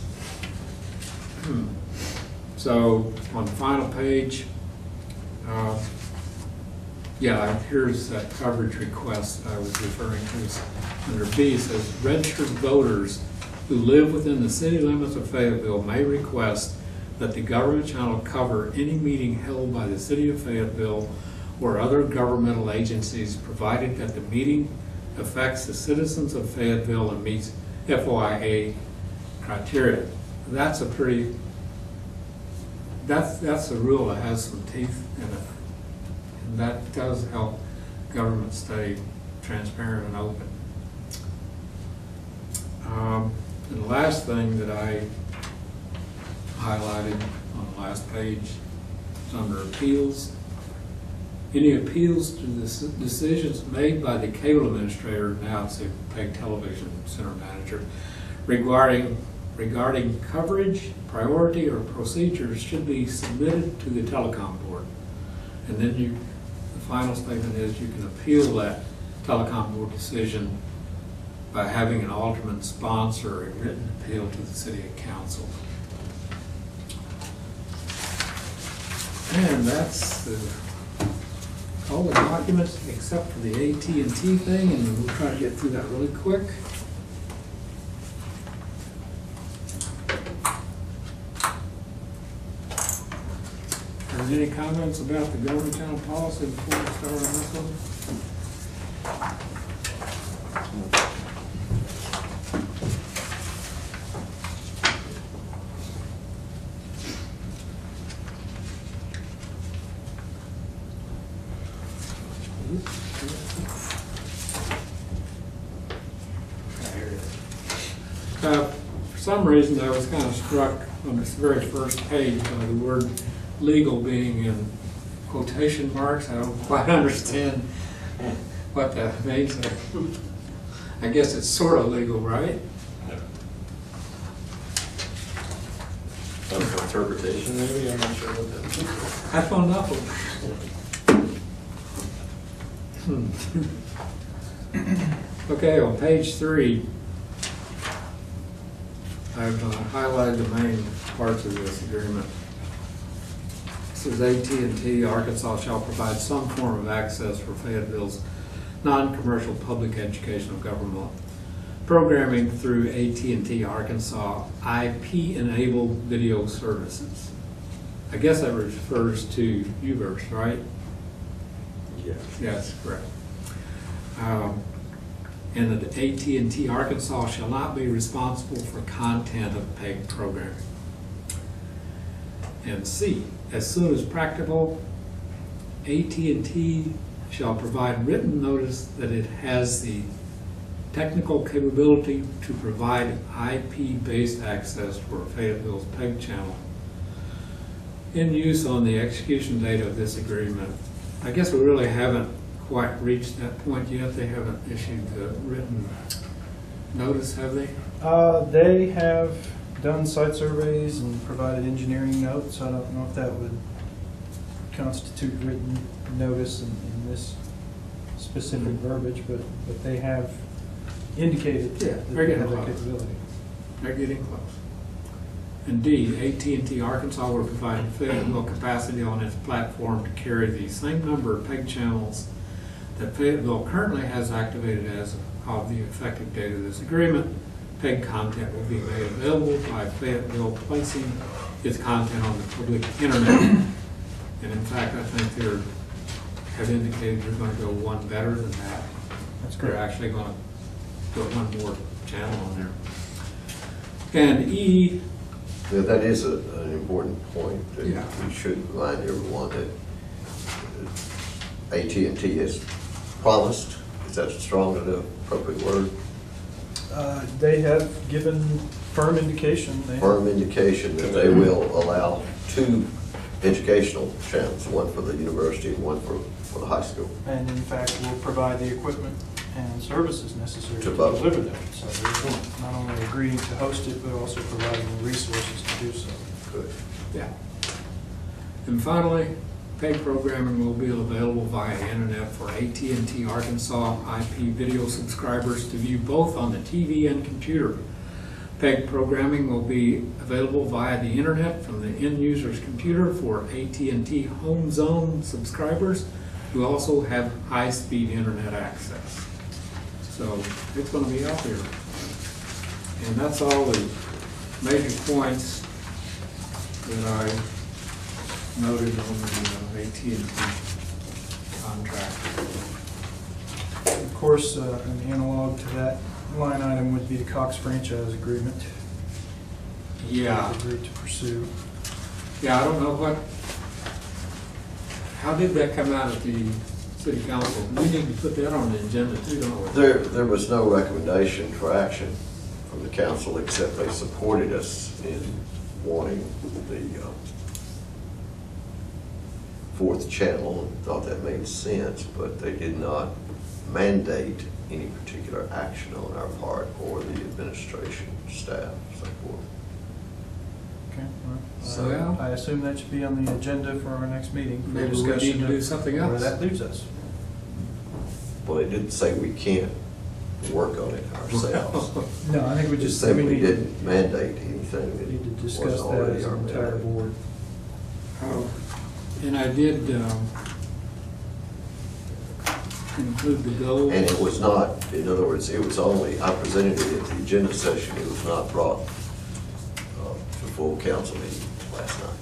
S1: So on the final page, yeah, here's that coverage request I was referring to. Under B, it says registered voters who live within the city limits of Fayetteville may request that the government channel cover any meeting held by the city of Fayetteville or other governmental agencies, provided that the meeting affects the citizens of Fayetteville and meets FOIA criteria. That's a pretty, that's a rule that has some teeth in it. And that does help government stay transparent and open. And the last thing that I highlighted on the last page is under appeals. Any appeals to the decisions made by the cable administrator, now it's a PEG television center manager, regarding coverage, priority, or procedures should be submitted to the Telecom Board. And then the final statement is you can appeal that Telecom Board decision by having an alternate sponsor a written appeal to the City Council. And that's all the documents except for the AT&T thing, and we'll try to get through that really quick. Are there any comments about the Government Channel policy before we start on this one? For some reason, I was kind of struck on this very first page by the word legal being in quotation marks. I don't quite understand what that means. I guess it's sort of legal, right?
S3: Interpretation, maybe? I'm not sure what that means.
S1: I don't know. Okay, on page 3, I've highlighted the main parts of this agreement. It says AT&T Arkansas shall provide some form of access for Fayetteville's non-commercial public educational government programming through AT&T Arkansas IP-enabled video services. I guess that refers to UVerse, right?
S3: Yes.
S1: Yes, correct. And that AT&T Arkansas shall not be responsible for content of PEG programming. And C, as soon as practicable, AT&T shall provide written notice that it has the technical capability to provide IP-based access for Fayetteville's PEG channel in use on the execution date of this agreement. I guess we really haven't quite reached that point yet. They haven't issued the written notice, have they?
S4: They have done site surveys and provided engineering notes. I don't know if that would constitute written notice in this specific verbiage, but they have indicated that they have that capability.
S1: They're getting close. And D, AT&T Arkansas will provide Fayetteville capacity on its platform to carry the same number of PEG channels that Fayetteville currently has activated as of the effective date of this agreement. PEG content will be made available by Fayetteville placing its content on the public internet. And in fact, I think they have indicated they're going to go one better than that.
S4: That's
S1: They're
S4: correct.
S1: actually going to put one more channel on there. And E,
S2: Yeah, that is an important point. That
S1: Yeah.
S2: We should remind everyone that AT&T has promised, is that a strong and appropriate word?
S4: They have given firm indication.
S2: Firm indication that they will allow 2 educational channels, one for the university and one for the high school.
S4: And in fact, will provide the equipment and services necessary
S2: To
S4: to
S2: both.
S4: deliver them. So they're not only agreeing to host it, but also providing the resources to do so.
S2: Good.
S1: yeah. And finally, PEG programming will be available via internet for AT&T Arkansas IP video subscribers to view both on the TV and computer. PEG programming will be available via the internet from the end user's computer for AT&T Home Zone subscribers who also have high-speed internet access. So it's going to be out there. And that's all the major points that I noted on the AT&T contract.
S4: Of course, an analog to that line item would be the Cox franchise agreement.
S1: Yeah.
S4: We've agreed to pursue.
S1: Yeah, I don't know how did that come out at the city council? We need to put that on the agenda too, don't we?
S2: There was no recommendation for action from the council, except they supported us in wanting the fourth channel and thought that made sense, but they did not mandate any particular action on our part or the administration, staff, so forth.
S4: Okay, well,
S1: So, yeah.
S4: I assume that should be on the agenda for our next meeting. For
S1: Maybe we
S4: discussion
S1: need to do
S4: of
S1: something
S4: where
S1: else.
S4: that leaves us.
S2: Well, they didn't say we can't work on it ourselves.
S4: No, I think we
S2: Just
S4: just,
S2: said we
S4: need
S2: didn't mandate anything
S4: to
S2: that
S4: discuss
S2: wasn't
S4: that
S2: already
S4: as
S2: our
S4: an entire
S2: mandate.
S4: board.
S1: Oh, and I did include the goals.
S2: And it was not, in other words, it was only, I presented it at the agenda session, it was not brought to full council meeting last night.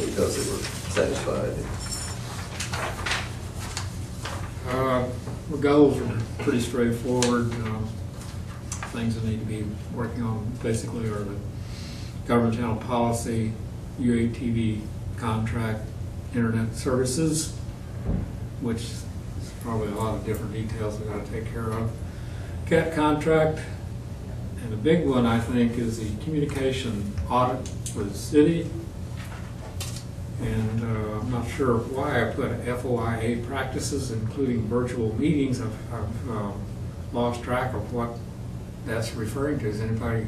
S2: Because they were satisfied.
S1: The goals are pretty straightforward. Things that need to be working on basically are the government channel policy, UATV contract, internet services, which is probably a lot of different details we got to take care of. CAT contract, and the big one I think is the communication audit for the city. And I'm not sure why I put FOIA practices, including virtual meetings. I've lost track of what that's referring to. Is anybody?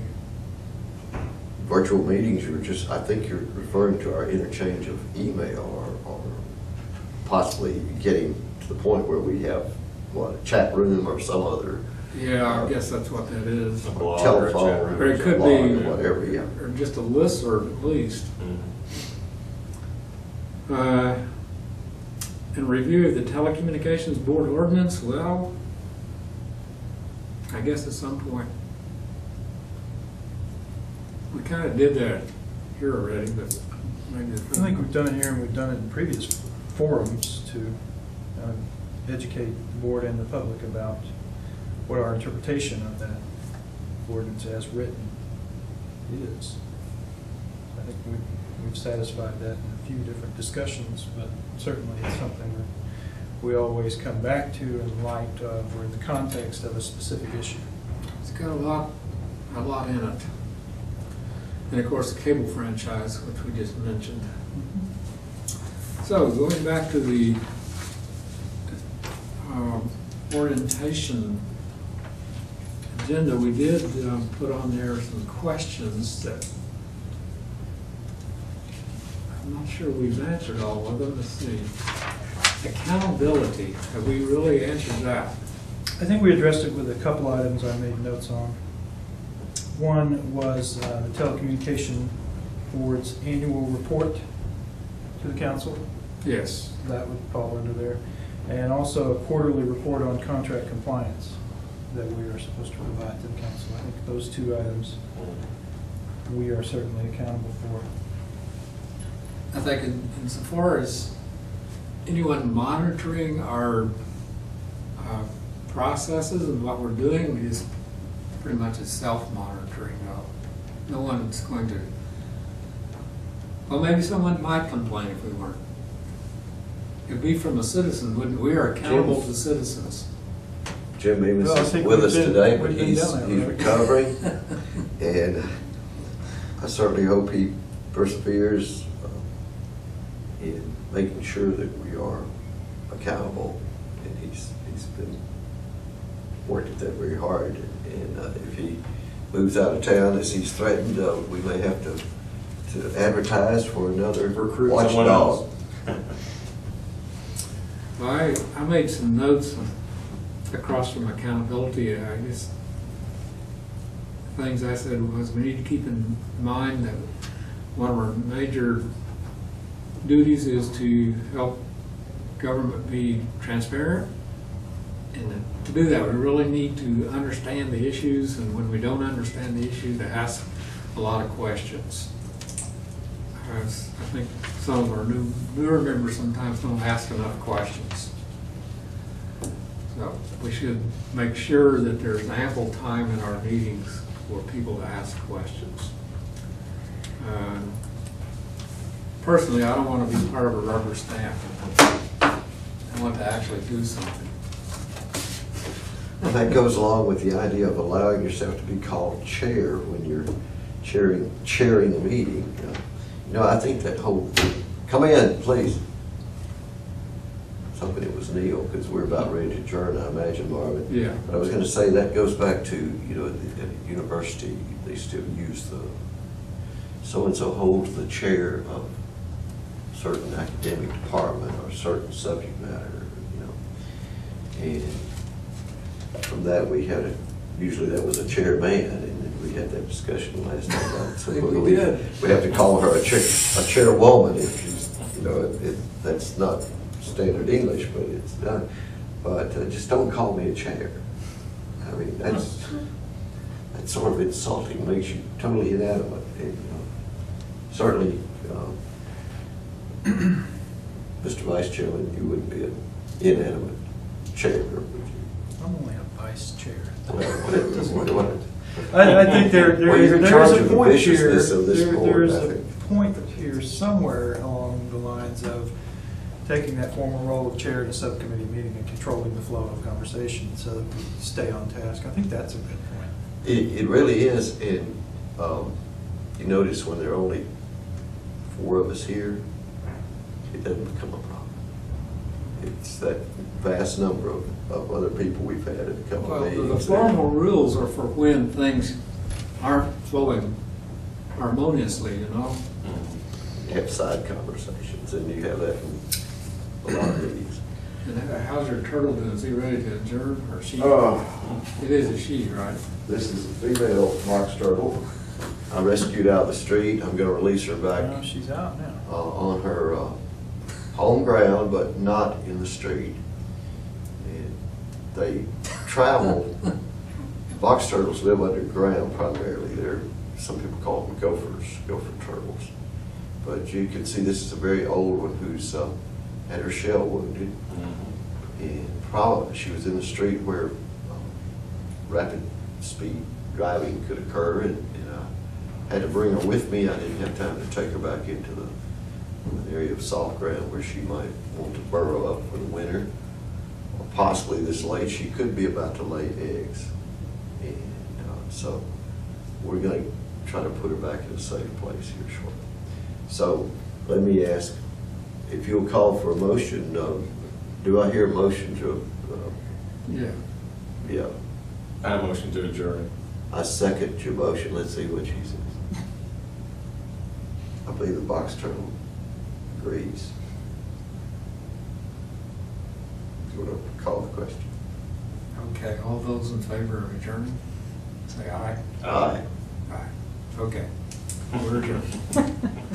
S2: Virtual meetings, you're just, I think you're referring to our interchange of email or possibly getting to the point where we have, what, a chat room or some other
S1: Yeah, I guess that's what that is.
S3: A blog or a chat
S2: telephone
S3: room.
S1: Or it could
S2: blog
S1: be-
S2: or whatever, yeah.
S1: Or just a listserv at least. And review of the Telecommunications Board ordinance, well, I guess at some point, we kind of did that here already, but maybe.
S4: I think we've done it here and we've done it in previous forums to educate the board and the public about what our interpretation of that ordinance as written is. I think we've satisfied that in a few different discussions, but certainly it's something that we always come back to in light of or in the context of a specific issue.
S1: It's got a lot in it. And of course, the cable franchise, which we just mentioned. So going back to the orientation agenda, we did put on there some questions that I'm not sure we've answered all of them. Let's see. Accountability, have we really answered that?
S4: I think we addressed it with a couple items I made notes on. One was the Telecommunication Board's annual report to the council.
S1: Yes.
S4: That would fall under there. And also a quarterly report on contract compliance that we are supposed to provide to the council. I think those two items we are certainly accountable for.
S1: I think insofar as anyone monitoring our processes and what we're doing is pretty much a self-monitoring. No one's going to, well, maybe someone might complain if we weren't. It'd be from a citizen, wouldn't we? We are accountable to citizens.
S2: Jim Bemis
S4: Well, I
S2: is
S4: think
S2: with
S4: we've
S2: us
S4: been-
S2: today, but
S4: we've been
S2: he's
S4: down that road.
S2: recovering. And I certainly hope he perseveres in making sure that we are accountable. And he's been working at that very hard. And if he moves out of town, as he's threatened, we may have to advertise for another
S3: Recruit
S2: watchdog.
S3: someone else.
S1: Well, I made some notes across from accountability. I guess things I said was we need to keep in mind that one of our major duties is to help government be transparent. And to do that, we really need to understand the issues, and when we don't understand the issue, to ask a lot of questions. I think some are newer members sometimes don't ask enough questions. So we should make sure that there's ample time in our meetings for people to ask questions. Personally, I don't want to be part of a rubber stamp. I want to actually do something.
S2: And that goes along with the idea of allowing yourself to be called chair when you're chairing a meeting. You know, I think that whole, come in, please. I was hoping it was Neil, because we're about ready to adjourn, I imagine, Marvin.
S1: Yeah.
S2: But I was going to say, that goes back to, you know, at a university, they still use the, so-and-so holds the chair of certain academic department or certain subject matter, you know. And from that, we had usually that was a chairman, and then we had that discussion last time about it. So
S1: We did.
S2: We have to call her a chairwoman if she's, you know, that's not standard English, but it's done. But just don't call me a chair. I mean, that's sort of insulting, makes you totally inanimate. And, certainly, Mr. Vice Chairman, you wouldn't be an inanimate chair, would you?
S4: I'm only a vice chair.
S2: What?
S4: I think there
S2: Well, you're in
S4: is
S2: charge
S4: a
S2: of the
S4: point here.
S2: viciousness of this board,
S4: There's
S2: I
S4: a
S2: think.
S4: point here somewhere along the lines of taking that formal role of chair in a subcommittee meeting and controlling the flow of conversation so that we stay on task. I think that's a good point.
S2: It really is, and you notice when there are only 4 of us here, it doesn't become a problem. It's that vast number of other people we've had at a couple
S1: Well,
S2: of
S1: the
S2: meetings.
S1: formal rules are for when things aren't flowing harmoniously, you know?
S2: You have side conversations, and you have that in a lot of meetings.
S1: And how's your turtle doing? Is he ready to adjourn, or she? It is a she, right?
S5: This is a female box turtle.
S2: I rescued out of the street. I'm going to release her
S4: Now
S2: back
S4: she's out now.
S2: on her home ground, but not in the street. And they travel. Box turtles live underground primarily. Some people call them gopher turtles. But you can see this is a very old one who's had her shell wounded. And probably she was in the street where rapid speed driving could occur, and I had to bring her with me. I didn't have time to take her back into the area of soft ground where she might want to burrow up for the winter. Or possibly this late, she could be about to lay eggs. And so we're going to try to put her back in a safe place here shortly. So let me ask, if you'll call for a motion, do I hear a motion to,
S1: Yeah.
S2: yeah,
S3: I have a motion to adjourn.
S2: I second your motion. Let's see what she says. I believe the box turtle agrees. Do you want to call the question?
S1: Okay, all those in favor of adjourning, say aye.
S2: Aye.
S1: Aye. Okay. We're adjourned.